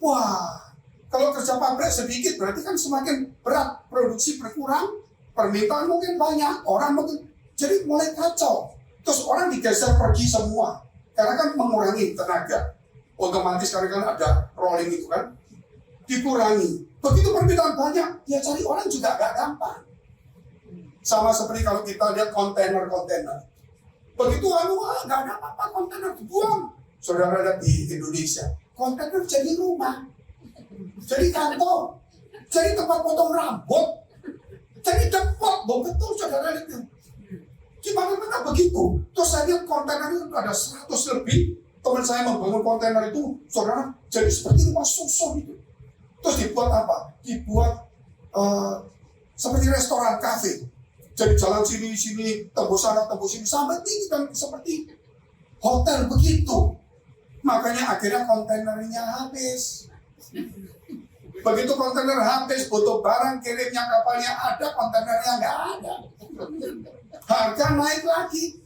Wah, kalau kerja pabrik sedikit berarti kan semakin berat, produksi berkurang, permintaan mungkin banyak, orang mungkin jadi mulai kacau. Terus orang digeser pergi semua, karena kan mengurangi tenaga. Otomatis karena kan ada rolling itu kan, dikurangi. Begitu permintaan banyak, ya cari orang juga gak gampang. Sama seperti kalau kita lihat kontainer-kontainer. Begitu gak ada apa-apa, kontainer dibuang. Saudara lihat di Indonesia, kontainer jadi rumah, jadi kantor, jadi tempat potong rambut, jadi depot, betul saudara lihat. Gimana begitu? Terus saya lihat kontainer itu ada 100 lebih. Teman saya membangun kontainer itu, saudara, jadi seperti rumah susun itu. Terus dibuat apa? Dibuat seperti restoran, kafe. Jadi jalan sini, tembus sana, tembus sini, sampai tinggi dan seperti hotel begitu. Makanya akhirnya kontainernya habis. Begitu kontainer habis, butuh barang kirimnya kapalnya ada, kontainernya nggak ada. Harga naik lagi.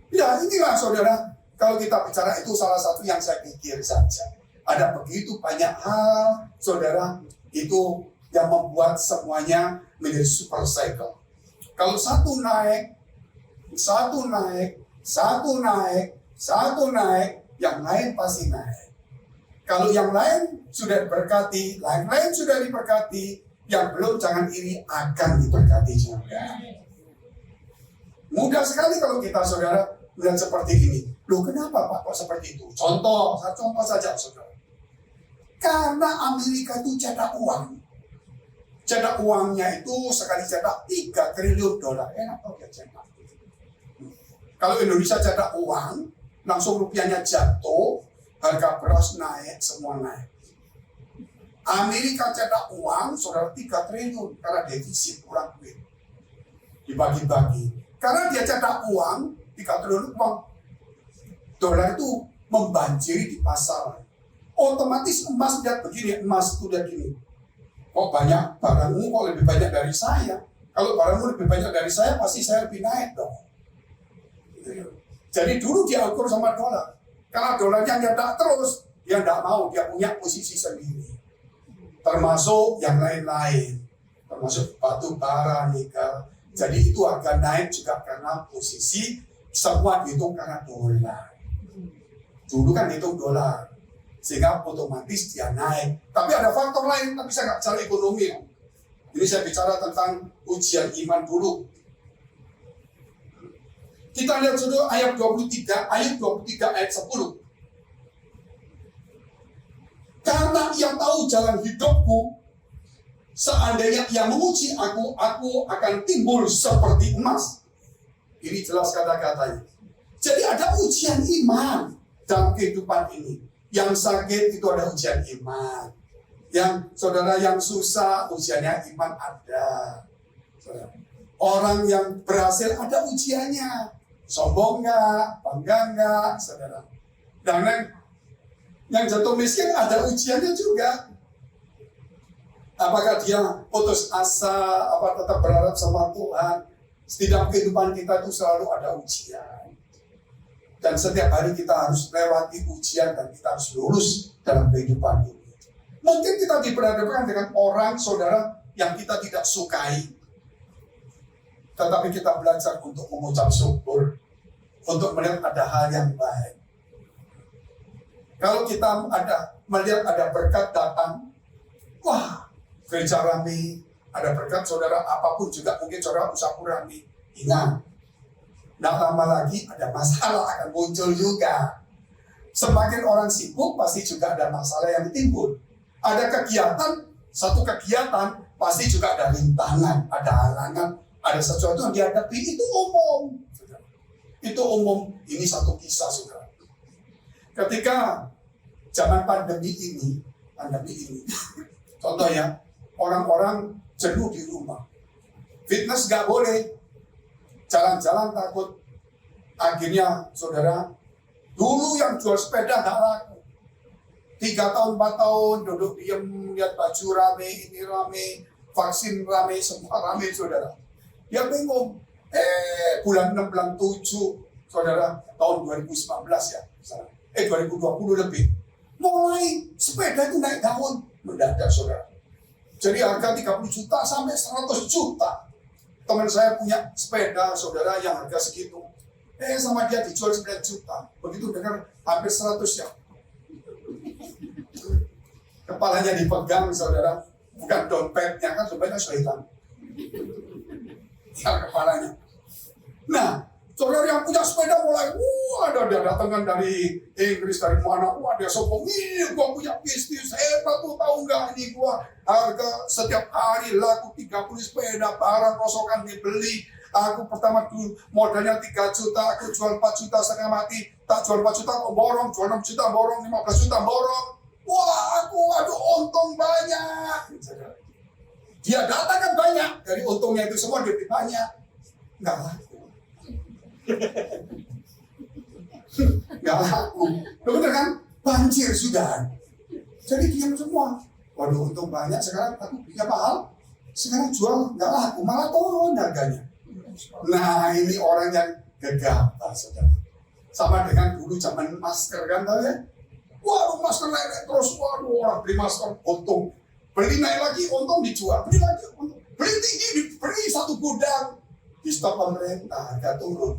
Ya inilah saudara, kalau kita bicara itu salah satu yang saya pikir saja. Ada begitu banyak hal, saudara, itu yang membuat semuanya menjadi super cycle. Kalau satu naik, yang lain pasti naik. Kalau yang lain sudah diberkati, yang lain sudah diberkati, yang belum jangan iri akan diberkati juga. Mudah sekali kalau kita saudara melihat seperti ini. Loh kenapa Pak kok seperti itu? Contoh saja saudara. Karena Amerika itu cetak uang. Cetak uangnya itu sekali cetak 3 triliun dolar. Enak kalau dia cetak. Kalau Indonesia cetak uang, langsung rupiahnya jatuh, harga beras naik, semua naik. Amerika cetak uang, saudara 3 triliun karena defisit, kurang duit. Dibagi-bagi. Karena dia cetak uang, 3 triliun uang, dolar itu membanjiri di pasar. Otomatis emas lihat begini, emas itu lihat gini. Kok banyak barangmu kok lebih banyak dari saya? Kalau barangmu lebih banyak dari saya, pasti saya lebih naik dong. Jadi dulu dia ukur sama dolar. Karena dolarnya nyetak terus, dia tidak mau, dia punya posisi sendiri. Termasuk yang lain-lain. Termasuk batu bara, nikel. Jadi itu harga naik juga karena posisi, semua dihitung karena dolar. Dulu kan dihitung dolar. Sehingga otomatis dia naik. Tapi ada faktor lain, tapi saya nggak bicara ekonomi. Ini saya bicara tentang ujian iman dulu. Kita lihat dulu ayat 23 ayat 10. Karena ia tahu jalan hidupku, seandainya ia menguji aku akan timbul seperti emas. Ini jelas kata-katanya. Jadi ada ujian iman dalam kehidupan ini. Yang sakit itu ada ujian iman. Yang saudara yang susah, ujiannya iman ada. Saudara. Orang yang berhasil ada ujiannya. Sombong nggak, bangga nggak, saudara. Dan yang jatuh miskin ada ujiannya juga. Apakah dia putus asa, apa tetap berharap sama Tuhan. Setiap kehidupan kita itu selalu ada ujian. Dan setiap hari kita harus lewati ujian dan kita harus lulus dalam kehidupan ini. Mungkin kita diperhadapkan dengan orang, saudara, yang kita tidak sukai. Tetapi kita belajar untuk mengucap syukur, untuk melihat ada hal yang baik. Kalau kita melihat ada berkat datang, wah, gereja rame, ada berkat saudara, apapun juga mungkin saudara usaha rame. Ingat, tidak lama lagi ada masalah akan muncul juga. Semakin orang sibuk, pasti juga ada masalah yang timbul. Ada kegiatan, satu kegiatan, pasti juga ada rintangan, ada halangan, ada sesuatu yang dihadapi, itu umum. Itu umum, ini satu kisah saudara. Ketika zaman pandemi ini, contohnya, orang-orang jenuh di rumah. Fitness gak boleh, jalan-jalan takut. Akhirnya saudara, dulu yang jual sepeda gak laku. 3 tahun, 4 tahun, duduk diam, lihat baju rame, ini rame, vaksin rame, semua rame saudara. Dia bingung, Bulan 6, bulan 7, saudara, tahun 2019 ya, 2020 lebih, mulai sepeda itu naik daun mendadak, saudara. Jadi harga 30 juta sampai 100 juta. Teman saya punya sepeda, saudara, yang harga segitu. Sama dia dijual 9 juta. Begitu dengar hampir 100 ya. Kepalanya dipegang, saudara. Bukan dompetnya, kan dompetnya sudah hilang. Tinggal kepalanya. Nah, saudara yang punya sepeda mulai, ada datangkan dari Inggris, dari mana, dia sombong, gua punya bisnis, hebat tuh, tahu nggak ini gua harga setiap hari laku 30 sepeda, barang rosokan dibeli, aku pertama dulu modalnya 3 juta, aku jual 4 juta setengah mati, tak jual 4 juta kok borong, jual 6 juta borong, 15 juta borong, aduh untung banyak. Dia datangkan banyak, dari untungnya itu semua dia beli banyak, nggak laku. Nggak laku. Betul kan? Banjir sudah. Jadi diam semua. Waduh, untung banyak. Sekarang aku belinya mahal. Sekarang jual nggak laku, malah turun harganya. Nah, ini orang yang gegabah, saudara. Sama dengan dulu zaman masker kan, tahu ya? Waduh, masker naik terus. Waduh, orang beli masker untung. Beli naik lagi, untung dijual. Beli lagi, untung. Beli tinggi, dibeli satu gudang. Di stop pemerintah, harga turun.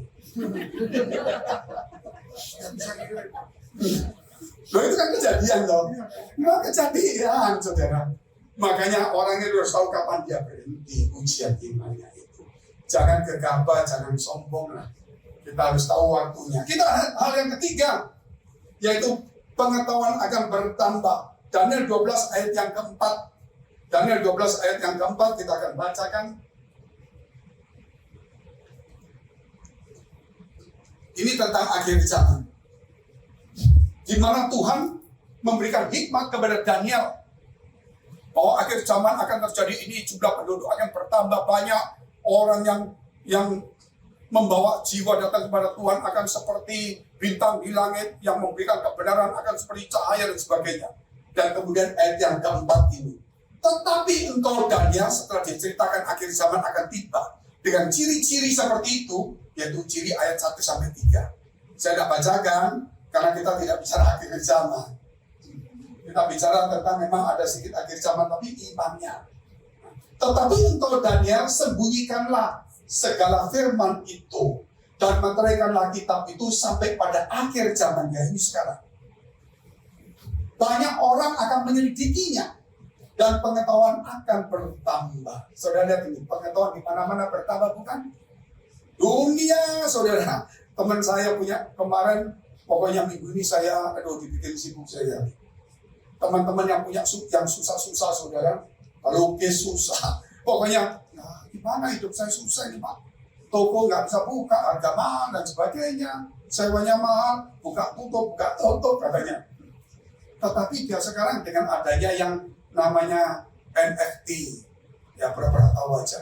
Loh, itu kan kejadian loh. Nggak kejadian, saudara. Makanya orang itu harus tahu kapan dia berhenti ujian imannya itu. Jangan gegabah, jangan sombong lah. Kita harus tahu waktunya. Kita hal yang ketiga, yaitu pengetahuan akan bertambah. Daniel 12 ayat yang keempat. Daniel 12 ayat yang keempat kita akan bacakan. Ini tentang akhir zaman. Di mana Tuhan memberikan hikmat kepada Daniel bahwa akhir zaman akan terjadi ini, jumlah penduduk akan bertambah banyak, orang yang membawa jiwa datang kepada Tuhan akan seperti bintang di langit, yang memberikan kebenaran akan seperti cahaya dan sebagainya. Dan kemudian ayat yang keempat ini, tetapi engkau Daniel, setelah diceritakan akhir zaman akan tiba dengan ciri-ciri seperti itu, yaitu ciri ayat 1-3. Saya tidak bacakan karena kita tidak bicara akhir zaman. Kita bicara tentang memang ada sedikit akhir zaman, tapi imannya. Tetapi engkau Daniel, sembunyikanlah segala firman itu dan meteraikanlah kitab itu sampai pada akhir zaman, yaitu sekarang. Banyak orang akan menyelidikinya dan pengetahuan akan bertambah. Saudara lihat ini, pengetahuan di mana-mana bertambah, bukan? Dunia, saudara. Teman saya punya kemarin, pokoknya minggu ini saya, dibikin sibuk saya. Teman-teman yang punya yang susah-susah, saudara, lukis susah. Pokoknya, gimana hidup saya susah ini, Pak? Toko nggak bisa buka, harga mahal dan sebagainya. Sewanya mahal, buka tutup, katanya. Tetapi dia sekarang dengan adanya yang namanya NFT, ya pura-pura tahu aja.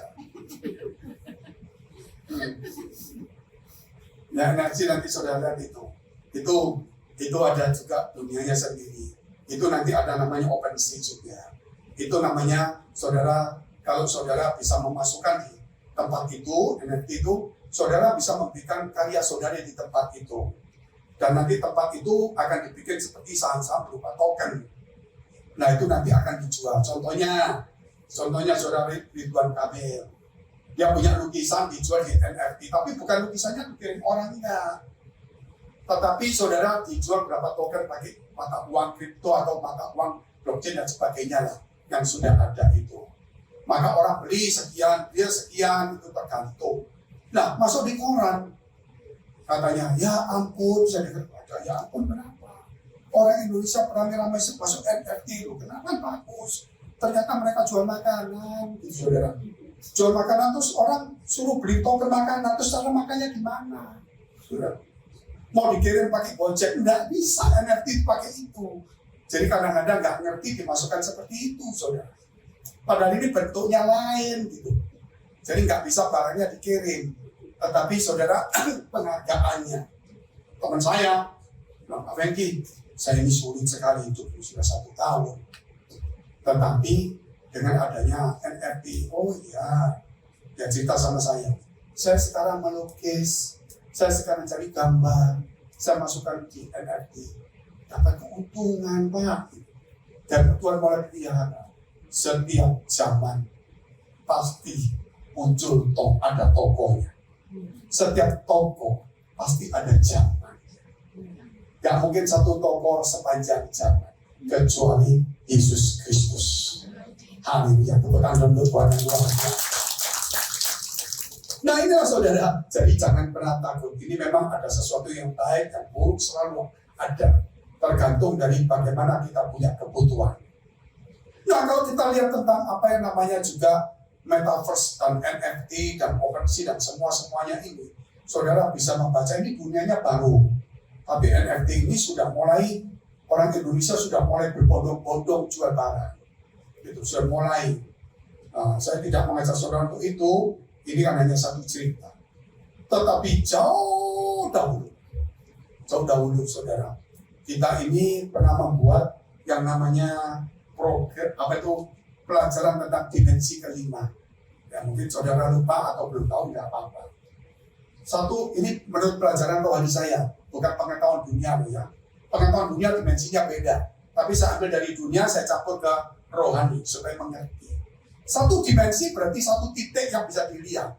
Ya nanti saudara lihat itu ada juga dunianya sendiri. Itu nanti ada namanya OpenSea juga. Itu namanya saudara, kalau saudara bisa memasukkan di tempat itu, NFT itu, saudara bisa memberikan karya saudara di tempat itu. Dan nanti tempat itu akan dibikin seperti saham-saham berupa token. Nah itu nanti akan dijual. Contohnya saudara Ridwan Kamil. Dia punya lukisan dijual di NFT, tapi bukan lukisannya dikirim orang, enggak. Tetapi saudara dijual berapa token pakai mata uang kripto atau mata uang blockchain dan sebagainya lah yang sudah ada itu. Maka orang beli sekian, dia sekian, itu tergantung. Nah masuk di koran, katanya ya ampun, saya dengar baca ya ampun berapa. Orang Indonesia ramai-ramai masuk NFT itu, kenapa bagus? Ternyata mereka jual makanan, gitu, saudara. Jual makanan terus orang suruh beli token makanan, terus cara makannya gimana? Saudara. Mau dikirim pakai Gojek, nggak bisa NFT pakai itu. Jadi kadang-kadang nggak ngerti dimasukkan seperti itu, saudara. Padahal ini bentuknya lain, gitu. Jadi nggak bisa barangnya dikirim. Tetapi saudara, penghargaannya. Teman saya, bilang, Pak Fengki, saya ini sulit sekali hidup, sudah 1 tahun. Tetapi dengan adanya NFT, oh iya, dia cerita sama saya saya sekarang melukis, saya sekarang cari gambar, saya masukkan di NFT, dapat keuntungan Pak. Dan Tuhan mulai pelihara, setiap zaman pasti muncul ada tokohnya. Setiap tokoh pasti ada zaman. Gak mungkin satu tokoh sepanjang zaman kecuali Yesus Kristus. Haleluya, tepuk tangan untuk Tuhan yang luar biasa. Nah inilah saudara, jadi jangan pernah takut. Ini memang ada sesuatu yang baik dan buruk selalu ada. Tergantung dari bagaimana kita punya kebutuhan. Nah kalau kita lihat tentang apa yang namanya juga Metaverse dan NFT dan OpenSea dan semuanya ini, saudara bisa membaca ini dunianya baru. Tapi NFT ini sudah mulai, orang Indonesia sudah mulai berbondong-bondong jual barang. Itu sudah mulai. Saya tidak mengajak saudara untuk itu. Ini kan hanya satu cerita. Tetapi jauh dahulu saudara, kita ini pernah membuat yang namanya pelajaran tentang dimensi kelima. Ya mungkin saudara lupa atau belum tahu, tidak apa-apa. Satu, ini menurut pelajaran rohani saya, bukan pengetahuan dunia ya. Pengetahuan dunia dimensinya beda. Tapi saya ambil dari dunia, saya campur ke rohani supaya mengerti. Satu dimensi berarti satu titik yang bisa dilihat.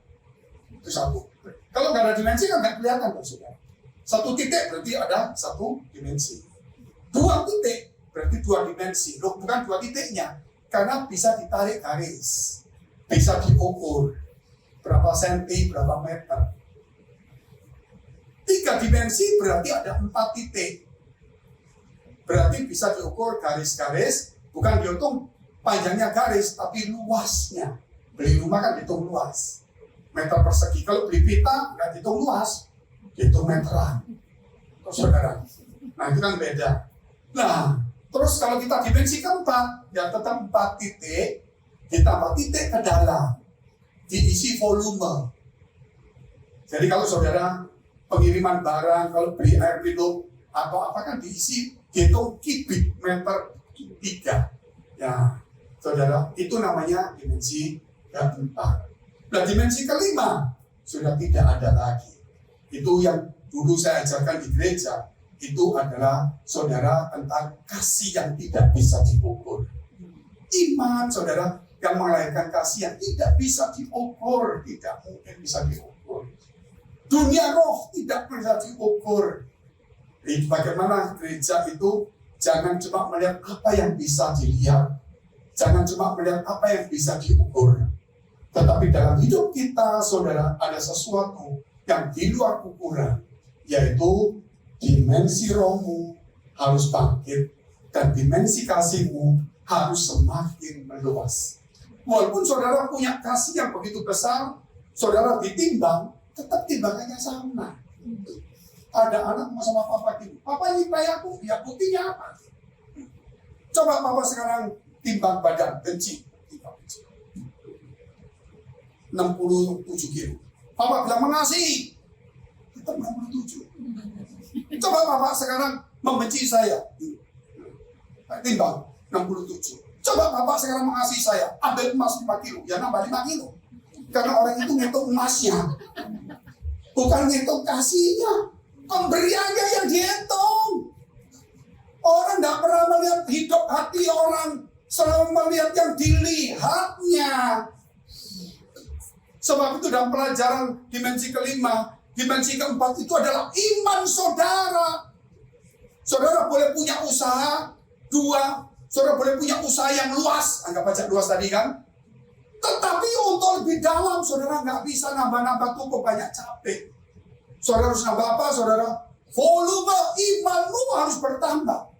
Itu satu. Kalau nggak ada dimensi kan nggak kelihatan kan saudara. Satu titik berarti ada satu dimensi. Dua titik berarti dua dimensi. Loh, bukan dua titiknya. Karena bisa ditarik garis. Bisa diukur. Berapa senti, berapa meter. Tiga dimensi berarti ada 4 titik. Berarti bisa diukur garis-garis. Bukan dihitung panjangnya garis, tapi luasnya. Beli rumah kan dihitung luas. Meter persegi. Kalau beli pita, nggak dihitung luas. Dihitung meteran. Terus saudara. Nah itu kan beda. Nah, terus kalau kita dimensi keempat, ya tetap 4 titik, ditambah titik ke dalam. Diisi volume. Jadi kalau saudara pengiriman barang, kalau beli air minum, atau apa kan diisi, dihitung kubik meter 3. Ya, saudara, itu namanya dimensi keempat. Nah, dimensi kelima sudah tidak ada lagi. Itu yang dulu saya ajarkan di gereja. Itu adalah, saudara, tentang kasih yang tidak bisa diukur. Iman, saudara, yang melahirkan kasih yang tidak bisa diukur. Tidak mungkin bisa diukur. Dunia roh tidak bisa diukur. Jadi bagaimana gereja itu jangan cuma melihat apa yang bisa dilihat. Jangan cuma melihat apa yang bisa diukur. Tetapi dalam hidup kita, saudara, ada sesuatu yang di luar ukuran. Yaitu dimensi rohmu harus bangkit. Dan dimensi kasihmu harus semakin meluas. Walaupun saudara punya kasih yang begitu besar, saudara ditimbang, tetap timbangannya sama. Ada anak mau sama papa gitu. Papa nyiptai aku, ya buktinya apa? Coba papa sekarang timbang badan, benci. 67 kilo. Papa bilang mengasihi. Tetap 67. Coba papa sekarang membenci saya. Timbang 67. Coba papa sekarang mengasihi saya. Ambil emas 5 kilo. Ya nambah 5 kilo. Karena orang itu ngitung emasnya. Bukan ngitung kasihnya. Pemberiannya yang dihitung. Orang tidak pernah melihat hidup hati orang, selalu melihat yang dilihatnya. Sebab itu dalam pelajaran dimensi kelima, dimensi keempat itu adalah iman saudara. Saudara boleh punya usaha, 2, saudara boleh punya usaha yang luas, anggap aja luas tadi kan. Tetapi untuk lebih dalam, saudara nggak bisa nambah-nambah cukup banyak capek. Saudara harus nambah apa, saudara? Volume imanmu harus bertambah.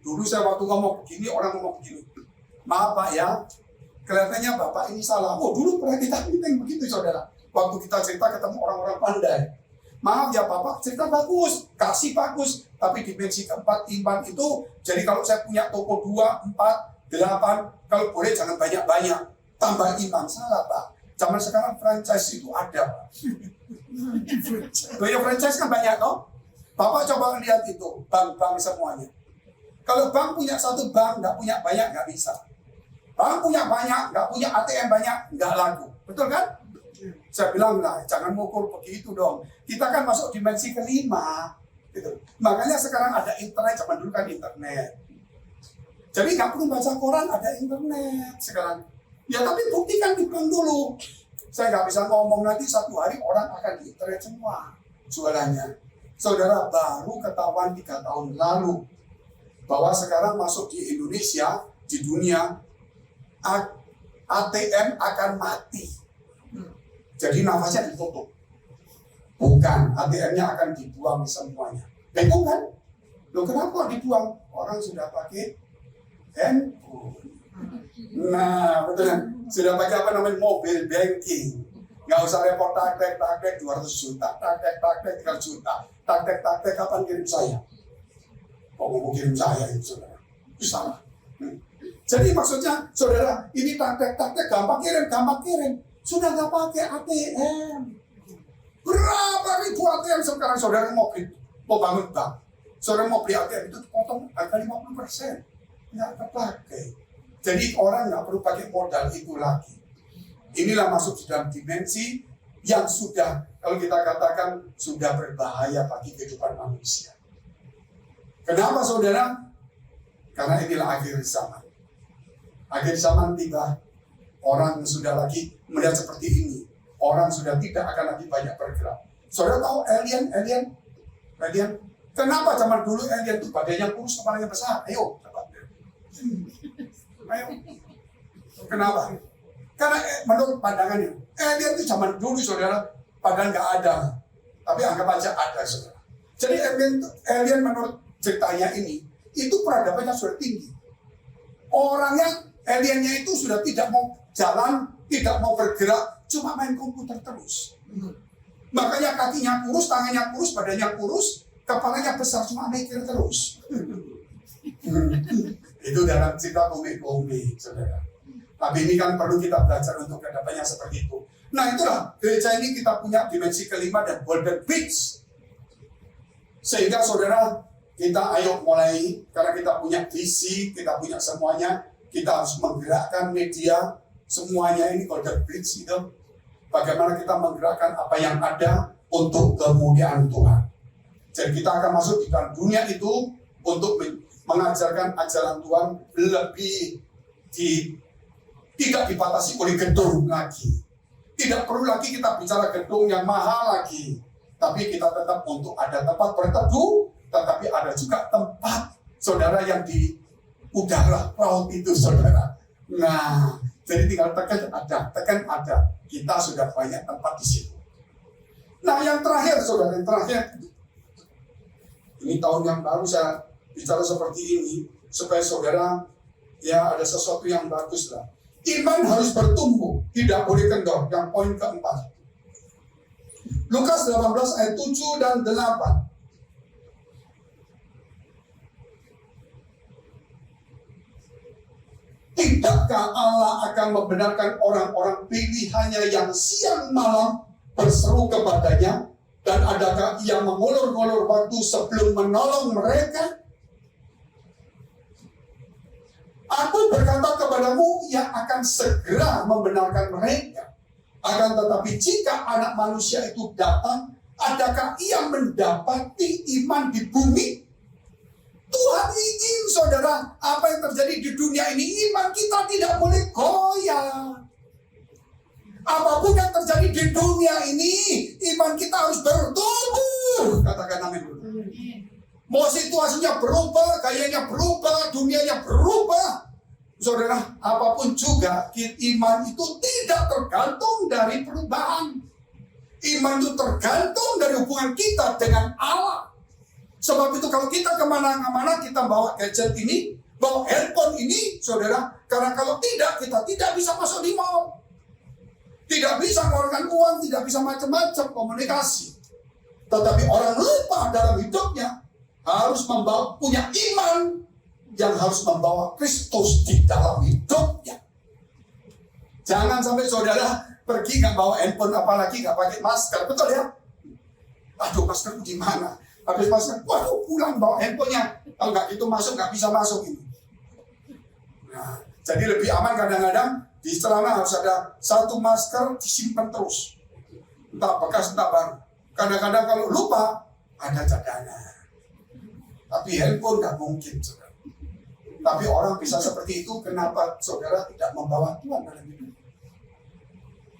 Dulu saya waktu ngomong begini, orang ngomong begini. Maaf Pak ya, kelihatannya Bapak ini salah. Oh dulu pernah kita meeting begitu saudara. Waktu kita cerita ketemu orang-orang pandai. Maaf ya Bapak, cerita bagus, kasih bagus. Tapi dimensi keempat iman itu, jadi kalau saya punya toko 2, 4, 8, kalau boleh jangan banyak-banyak. Tambah iman, salah Pak. Zaman sekarang franchise itu ada Pak. Banyak franchise kan banyak toh. Bapak coba lihat itu, bank-bank semuanya. Kalau bank punya satu bank, nggak punya banyak, nggak bisa. Bank punya banyak, nggak punya ATM banyak, nggak laku. Betul kan? Saya bilang, lah jangan mengukur begitu dong. Kita kan masuk dimensi kelima. Gitu. Makanya sekarang ada internet, zaman dulu kan internet. Jadi nggak perlu baca koran, ada internet sekarang. Ya tapi buktikan dibilang dulu. Saya nggak bisa ngomong nanti satu hari orang akan di internet semua jualannya. Saudara, baru ketahuan 3 tahun lalu bahwa sekarang masuk di Indonesia, di dunia, ATM akan mati. Jadi nafasnya ditutup. Bukan, ATM-nya akan dibuang semuanya. Bingung kan? Loh kenapa dibuang? Orang sudah pakai handphone. Nah, betul kan? Sudah pakai apa namanya? Mobile banking. Nggak usah repot taktek 200 juta, taktek 3 juta, taktek kapan kirim saya? Kok mau kirim saya itu saudara? Itu salah. Jadi maksudnya saudara, ini taktek gampang kirim. Sudah nggak pakai ATM. Berapa ribu ATM sekarang saudara mau bangun bank? Saudara mau beli ATM itu potong harga 50%. Nggak terpakai. Jadi orang nggak perlu pakai modal itu lagi. Inilah masuk di dalam dimensi yang sudah, kalau kita katakan, sudah berbahaya bagi kehidupan manusia. Kenapa saudara? Karena inilah akhir zaman. Akhir zaman tiba. Orang sudah lagi melihat seperti ini. Orang sudah tidak akan lagi banyak bergerak. Saudara tahu alien? Kenapa zaman dulu alien itu badannya kurus, kepalanya besar? Ayo, cepat. Ayo. Kenapa? Karena menurut pandangannya, alien itu zaman dulu saudara, padahal nggak ada. Tapi anggap aja ada saudara. Jadi alien menurut ceritanya ini, itu peradabannya sudah tinggi. Orangnya, aliennya itu sudah tidak mau jalan, tidak mau bergerak, cuma main komputer terus. Makanya kakinya kurus, tangannya kurus, badannya kurus, kepalanya besar, cuma mikir terus. Itu dalam cerita komik-komik, saudara. Tapi ini kan perlu kita belajar untuk kedepannya seperti itu. Nah itulah, gereja ini kita punya dimensi kelima dan golden bridge. Sehingga saudara, kita ayo mulai, karena kita punya visi, kita punya semuanya, kita harus menggerakkan media, semuanya ini golden bridge itu. Bagaimana kita menggerakkan apa yang ada untuk kemuliaan Tuhan. Jadi kita akan masuk di dalam dunia itu untuk mengajarkan ajaran Tuhan lebih tidak dibatasi oleh gedung lagi. Tidak perlu lagi kita bicara gedung yang mahal lagi. Tapi kita tetap untuk ada tempat berteduh, tetapi ada juga tempat saudara yang di udara laut itu saudara. Nah, jadi tinggal tekan ada. Kita sudah banyak tempat di situ. Nah, yang terakhir saudara, ini tahun yang baru saya bicara seperti ini supaya saudara ya ada sesuatu yang bagus lah. Iman harus bertumbuh, tidak boleh kendor. Yang poin keempat. Lukas 18 ayat 7 dan 8. Tidakkah Allah akan membenarkan orang-orang pilihannya yang siang malam berseru kepadanya? Dan adakah ia mengulur-ngulur waktu sebelum menolong mereka? Aku berkata kepadamu, ia akan segera membenarkan mereka. Akan tetapi jika anak manusia itu datang, adakah ia mendapati iman di bumi? Tuhan ingin saudara, apa yang terjadi di dunia ini, iman kita tidak boleh goyah. Apapun yang terjadi di dunia ini, iman kita harus bertumbuh. Katakan amin. Mau situasinya berubah, gayanya berubah, dunianya berubah. Saudara, apapun juga, iman itu tidak tergantung dari perubahan. Iman itu tergantung dari hubungan kita dengan Allah. Sebab itu kalau kita kemana-mana, kita bawa gadget ini, bawa handphone ini, saudara. Karena kalau tidak, kita tidak bisa masuk di mall. Tidak bisa mengeluarkan uang, tidak bisa macam-macam komunikasi. Tetapi orang lupa dalam hidupnya harus punya iman yang harus membawa Kristus di dalam hidupnya. Jangan sampai saudara pergi nggak bawa handphone, apalagi nggak pakai masker, betul ya? Aduh, maskerku di mana? Habis masker, waduh pulang bawa handphonenya. Kalau nggak itu masuk, nggak bisa masuk ini. Nah, jadi lebih aman kadang-kadang di celana harus ada satu masker disimpan terus. entah bekas, entah baru. Kadang-kadang kalau lupa, ada cadangan. Tapi handphone nggak mungkin, saudara. Tapi orang bisa seperti itu, kenapa saudara tidak membawa Tuhan dalam hidup?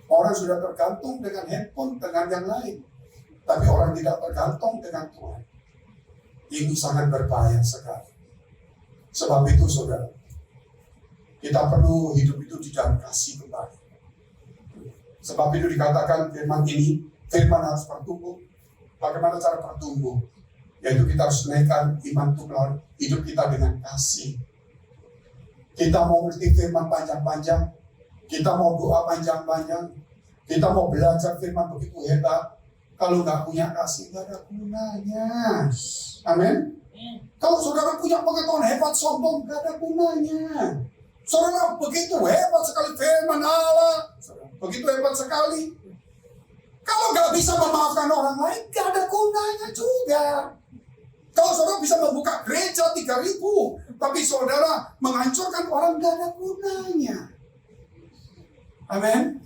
Orang sudah tergantung dengan handphone, dengan yang lain. Tapi orang tidak tergantung dengan Tuhan. Ini sangat berbahaya sekali. Sebab itu saudara, kita perlu hidup itu di dalam kasih kembali. Sebab itu dikatakan firman ini, firman harus bertumbuh. Bagaimana cara bertumbuh? Yaitu kita harus menaikkan iman itu melalui hidup kita dengan kasih. Kita mau ngerti firman panjang-panjang, kita mau doa panjang-panjang, kita mau belajar firman begitu hebat. Kalau nggak punya kasih, nggak ada gunanya. Amin. Kalau saudara punya pengetahuan hebat, sombong, nggak ada gunanya. Saudara begitu hebat sekali firman Allah, begitu hebat sekali. Kalau nggak bisa memaafkan orang lain, nggak ada gunanya juga. Kalau saudara bisa membuka gereja 3.000, tapi saudara menghancurkan orang, nggak ada gunanya. Amin.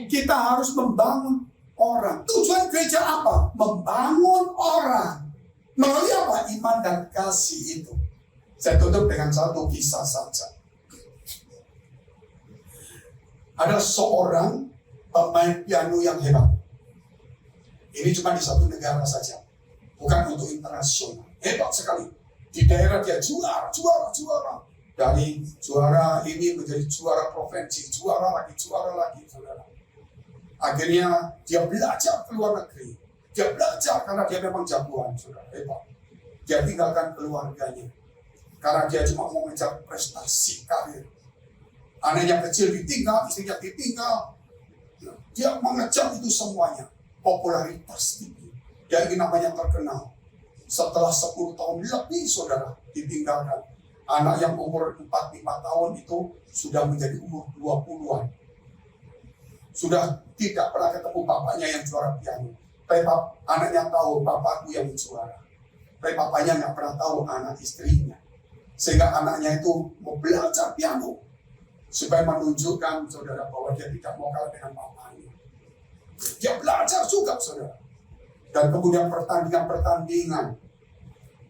Kita harus membangun orang. Tujuan gereja apa? Membangun orang. Melalui apa? Iman dan kasih itu. Saya tutup dengan satu kisah saja. Ada seorang pemain piano yang hebat. Ini cuma di satu negara saja. Bukan untuk internasional. Hebat sekali. Di daerah dia juara. Dari juara ini menjadi juara provinsi. Juara lagi, saudara. Akhirnya dia belajar ke luar negeri. Dia belajar karena dia memang jagoan, saudara. Hebat. Dia tinggalkan keluarganya. Karena dia cuma mau mengejar prestasi karir. Anaknya kecil ditinggal, istrinya ditinggal. Dia mengejar itu semuanya. Popularitas tinggi. Dia ingin namanya terkenal. Setelah 10 tahun lebih, saudara, ditinggalkan. Anak yang umur 4-5 tahun itu sudah menjadi umur 20-an. Sudah tidak pernah ketemu bapaknya yang juara piano. Tapi anaknya tahu bapakku yang juara. Tapi bapaknya nggak pernah tahu anak istrinya. Sehingga anaknya itu mau belajar piano. Supaya menunjukkan saudara bahwa dia tidak mau kalah dengan bapaknya. Dia belajar juga saudara. Dan kemudian pertandingan.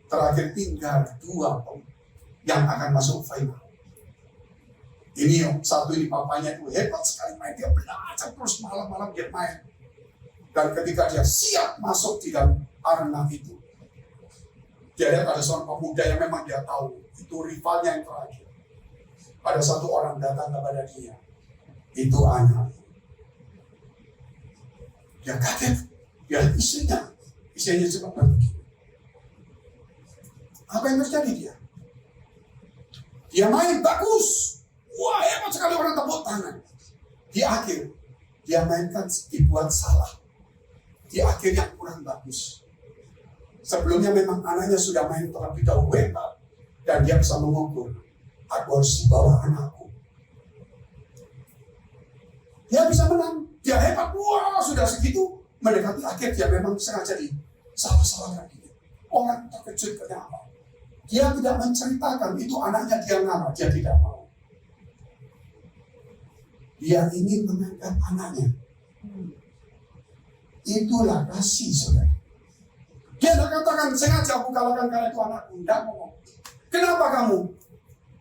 Terakhir tinggal 2 yang akan masuk final. Ini satu ini papanya itu hebat sekali main. Dia belajar terus malam-malam dia main. Dan ketika dia siap masuk di dalam arena itu, dia lihat ada seorang pemuda yang memang dia tahu itu rivalnya yang terakhir. Ada satu orang datang kepada dia. Itu anak. Dia kaget. Dia istrinya. Istrinya cuma begini. Apa yang terjadi dia? Dia main bagus. Wah, hebat sekali, orang tepuk tangan. Di akhir, dia mainkan dibuat salah. Di akhir yang kurang bagus. Sebelumnya memang anaknya sudah main terlebih dahulu hebat. Dan dia bisa mengukur. Aku harus dibawa anakku. Dia bisa menang. Dia hebat. Wah, sudah segitu. Mendekati akhir, dia memang sengaja di salah-salah lagi. Orang terkejut kenapa? Dia tidak menceritakan itu anaknya dia ngalah. Dia tidak mau. Dia ingin mengangkat anaknya. Itulah kasih, saudara. Dia tidak katakan sengaja aku kalahkan karena itu anakku. Tidak ngomong. Kenapa kamu?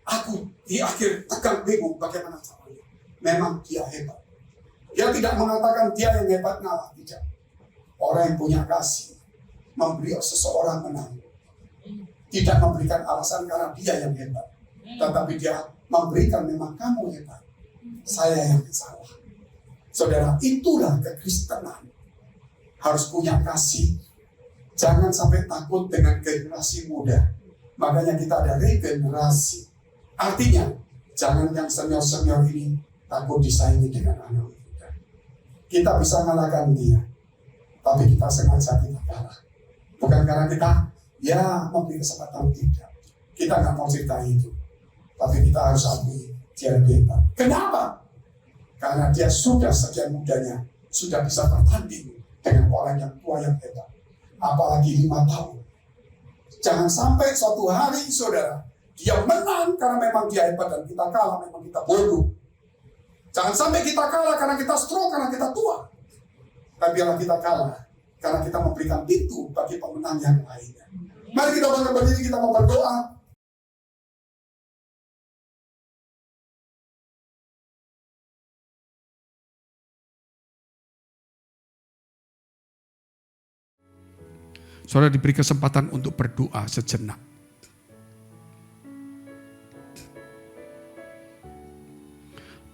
Aku di akhir tegang bingung bagaimana caranya. Memang dia hebat. Dia tidak mengatakan dia yang hebat ngalah. Tidak. Orang yang punya kasih memberi seseorang menang. Tidak memberikan alasan karena dia yang hebat. Tetapi dia memberikan memang kamu hebat. Saya yang salah. Saudara, itulah kekristenan. Harus punya kasih. Jangan sampai takut dengan generasi muda. Makanya kita ada regenerasi. Artinya, jangan yang senior-senior ini takut disaingi dengan anak muda. Kita bisa mengalahkan dia. Tapi kita sengaja kita kalah. Bukan karena kita memberi kesempatan, tidak. Kita nggak mau cerita itu. Tapi kita harus akui dia lebih hebat. Kenapa? Karena dia sudah sekian mudanya sudah bisa bertanding dengan orang yang tua yang hebat. Apalagi 5 tahun. Jangan sampai suatu hari saudara dia menang karena memang dia hebat dan kita kalah memang kita bodoh. Jangan sampai kita kalah karena kita stroke, karena kita tua. Tapi biarlah kita kalah karena kita memberikan pintu bagi pemenang yang lainnya. Mari kita bangkit berdiri, kita mau berdoa. Saudara diberi kesempatan untuk berdoa sejenak.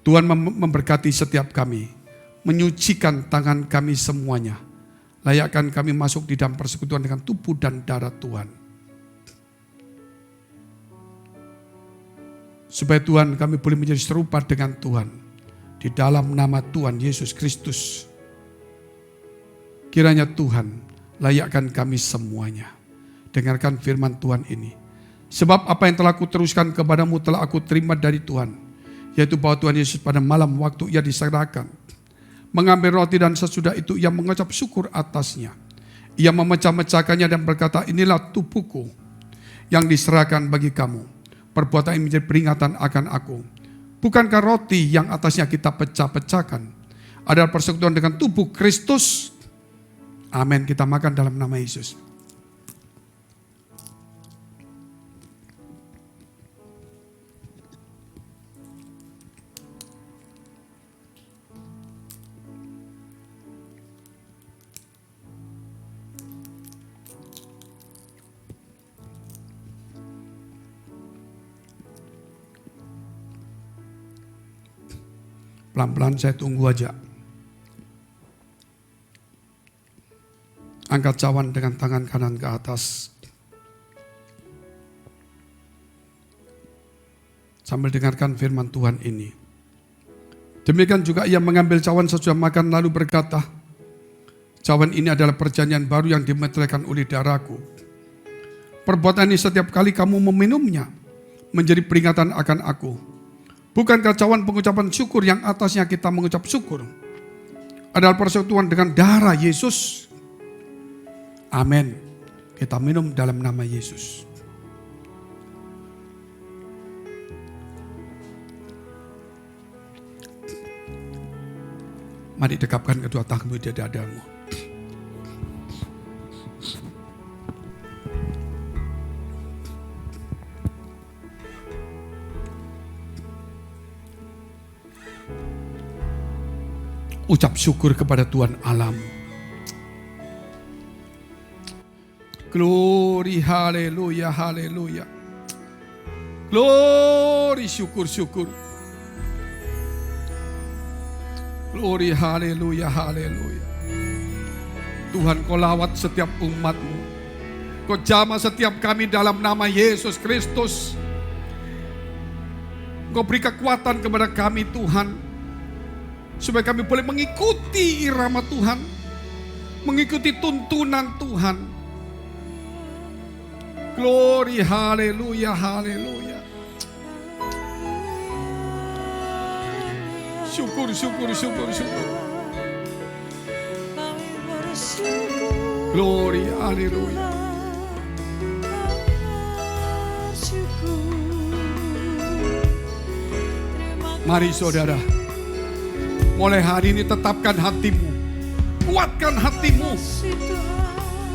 Tuhan memberkati setiap kami, menyucikan tangan kami semuanya. Layakkan kami masuk di dalam persekutuan dengan tubuh dan darah Tuhan. Supaya Tuhan kami boleh menjadi serupa dengan Tuhan. Di dalam nama Tuhan Yesus Kristus. Kiranya Tuhan layakkan kami semuanya. Dengarkan firman Tuhan ini. Sebab apa yang telah aku teruskan kepadamu telah aku terima dari Tuhan. Yaitu bahwa Tuhan Yesus pada malam waktu ia diserahkan. Mengambil roti dan sesudah itu ia mengucap syukur atasnya. Ia memecah-mecahkannya dan berkata, inilah tubuhku yang diserahkan bagi kamu. Perbuatan ini menjadi peringatan akan aku. Bukankah roti yang atasnya kita pecah-pecahkan adalah persekutuan dengan tubuh Kristus? Amin. Kita makan dalam nama Yesus. Pelan-pelan saya tunggu aja. Angkat cawan dengan tangan kanan ke atas. Sambil dengarkan firman Tuhan ini. Demikian juga ia mengambil cawan sesudah makan lalu berkata, cawan ini adalah perjanjian baru yang dimeteraikan oleh darahku. Perbuatan ini setiap kali kamu meminumnya menjadi peringatan akan aku. Bukankah cawan pengucapan syukur yang atasnya kita mengucap syukur adalah persekutuan dengan darah Yesus? Amin. Kita minum dalam nama Yesus. Mari dekapkan kedua tanganmu di dadamu. Ucap syukur kepada Tuhan Allahmu. Glory, haleluya, haleluya. Glory, syukur, syukur. Glory, haleluya, haleluya. Tuhan, kau lawat setiap umatmu. Kau jamah setiap kami dalam nama Yesus Kristus. Kau beri kekuatan kepada kami Tuhan. Supaya kami boleh mengikuti irama Tuhan. Mengikuti tuntunan Tuhan. Glory, haleluya, haleluya. Syukur, syukur, syukur, syukur. Glory, haleluya. Mari saudara, mulai hari ini tetapkan hatimu, kuatkan hatimu,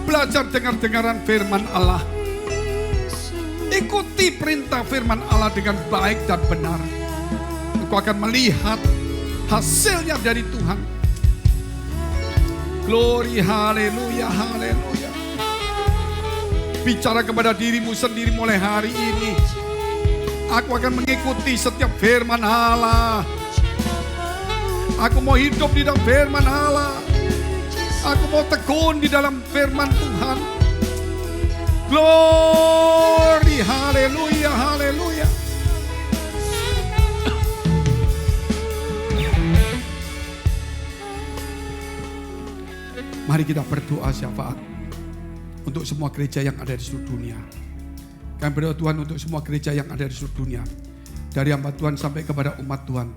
belajar dengar-dengaran firman Allah. Ikuti perintah firman Allah dengan baik dan benar. Engkau akan melihat hasilnya dari Tuhan. Glory, haleluya, haleluya. Bicara kepada dirimu sendiri mulai hari ini. Aku akan mengikuti setiap firman Allah. Aku mau hidup di dalam firman Allah. Aku mau tekun di dalam firman Tuhan. Glory, haleluya, haleluya. Mari kita berdoa syafaat untuk semua gereja yang ada di seluruh dunia. Kami berdoa Tuhan untuk semua gereja yang ada di seluruh dunia. Dari hamba Tuhan sampai kepada umat Tuhan.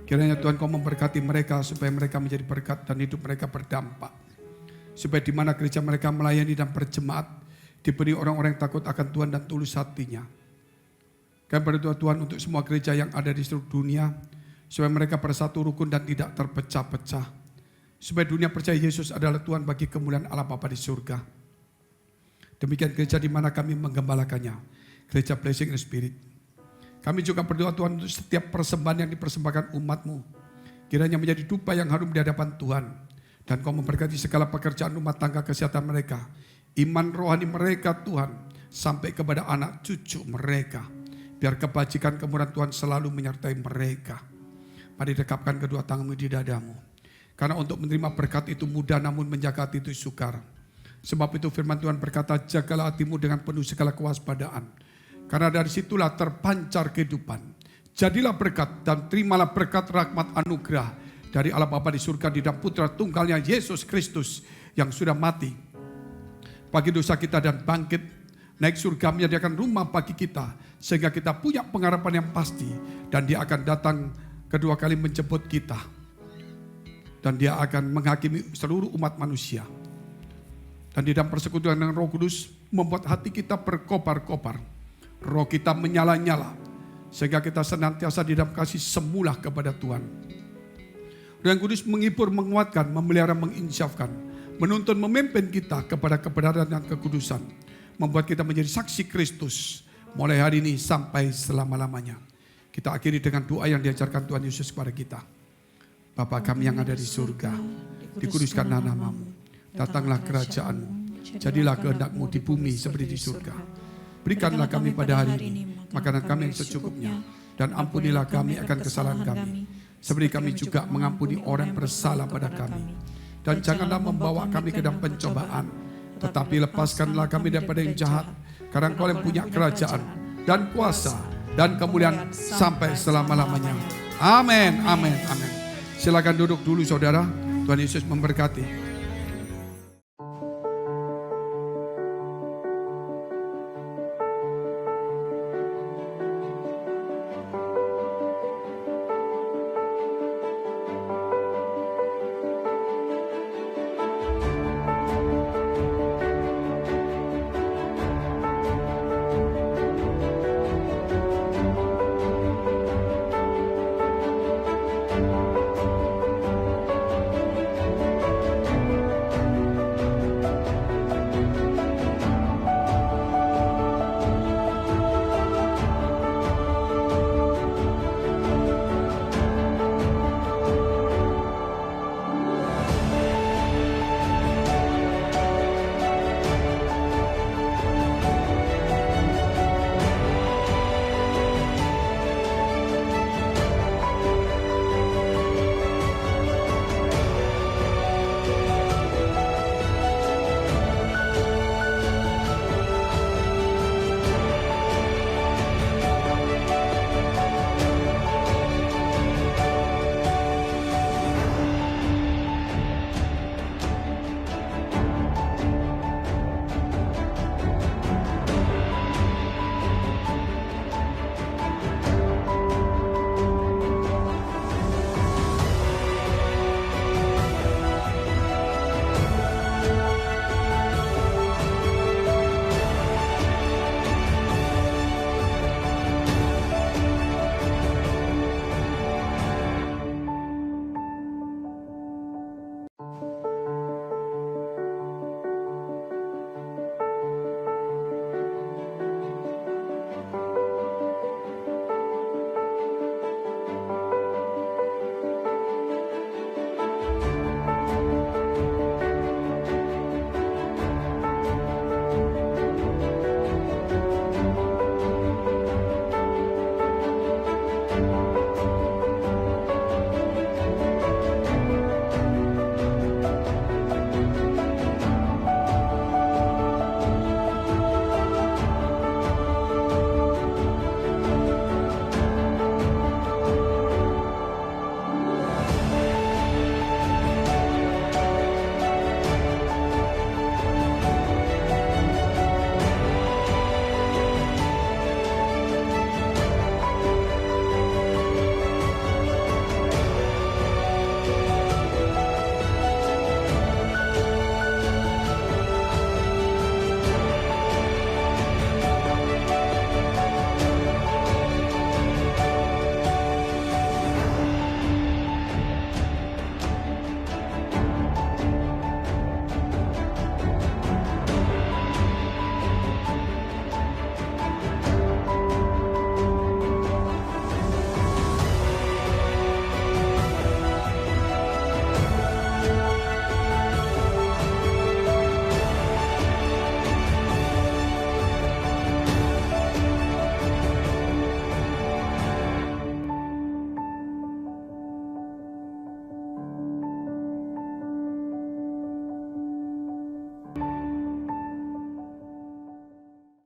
Kiranya Tuhan kau memberkati mereka supaya mereka menjadi berkat dan hidup mereka berdampak. Supaya di mana gereja mereka melayani dan berjemaat diberi orang-orang yang takut akan Tuhan dan tulus hatinya. Kami berdoa Tuhan untuk semua gereja yang ada di seluruh dunia supaya mereka bersatu rukun dan tidak terpecah-pecah. supaya dunia percaya Yesus adalah Tuhan bagi kemuliaan Allah Bapa di surga. Demikian gereja di mana kami menggembalakannya, gereja Blessing in Spirit. Kami juga berdoa Tuhan untuk setiap persembahan yang dipersembahkan umat-Mu, kiranya menjadi dupa yang harum di hadapan Tuhan. Dan Kau memberkati segala pekerjaan rumah tangga, kesehatan mereka, iman rohani mereka Tuhan, sampai kepada anak cucu mereka. Biar kebajikan kemurahan Tuhan selalu menyertai mereka. Mari dekapkan kedua tanganmu di dadamu. Karena untuk menerima berkat itu mudah, namun menjaga hati itu sukar. Sebab itu firman Tuhan berkata, jagalah hatimu dengan penuh segala kewaspadaan. Karena dari situlah terpancar kehidupan. Jadilah berkat dan terimalah berkat rahmat anugerah dari Allah Bapa di surga di dalam Putra Tunggalnya Yesus Kristus yang sudah mati bagi dosa kita dan bangkit naik surga menyediakan rumah bagi kita, sehingga kita punya pengharapan yang pasti, dan Dia akan datang kedua kali menjemput kita, dan Dia akan menghakimi seluruh umat manusia. Dan di dalam persekutuan dengan Roh Kudus membuat hati kita berkobar-kobar, roh kita menyala-nyala, sehingga kita senantiasa di dalam kasih semula kepada Tuhan. Roh yang Kudus menghibur, menguatkan, memelihara, menginsyafkan, menuntun, memimpin kita kepada kebenaran dan kekudusan, membuat kita menjadi saksi Kristus mulai hari ini sampai selama-lamanya. Kita akhiri dengan doa yang diajarkan Tuhan Yesus kepada kita. Bapa kami yang ada di surga, dikuduskanlah nama-Mu, datanglah kerajaan-Mu, jadilah kehendak-Mu di bumi seperti di surga. Berikanlah kami pada hari ini makanan kami yang secukupnya, dan ampunilah kami akan kesalahan kami, seperti kami juga mengampuni orang yang bersalah pada kami. Dan janganlah membawa kami ke dalam pencobaan, tetapi lepaskanlah kami daripada yang jahat, karena Engkau yang punya kerajaan dan kuasa dan kemuliaan sampai selama-lamanya. Amin, amin, amin. Silakan duduk dulu saudara. Tuhan Yesus memberkati.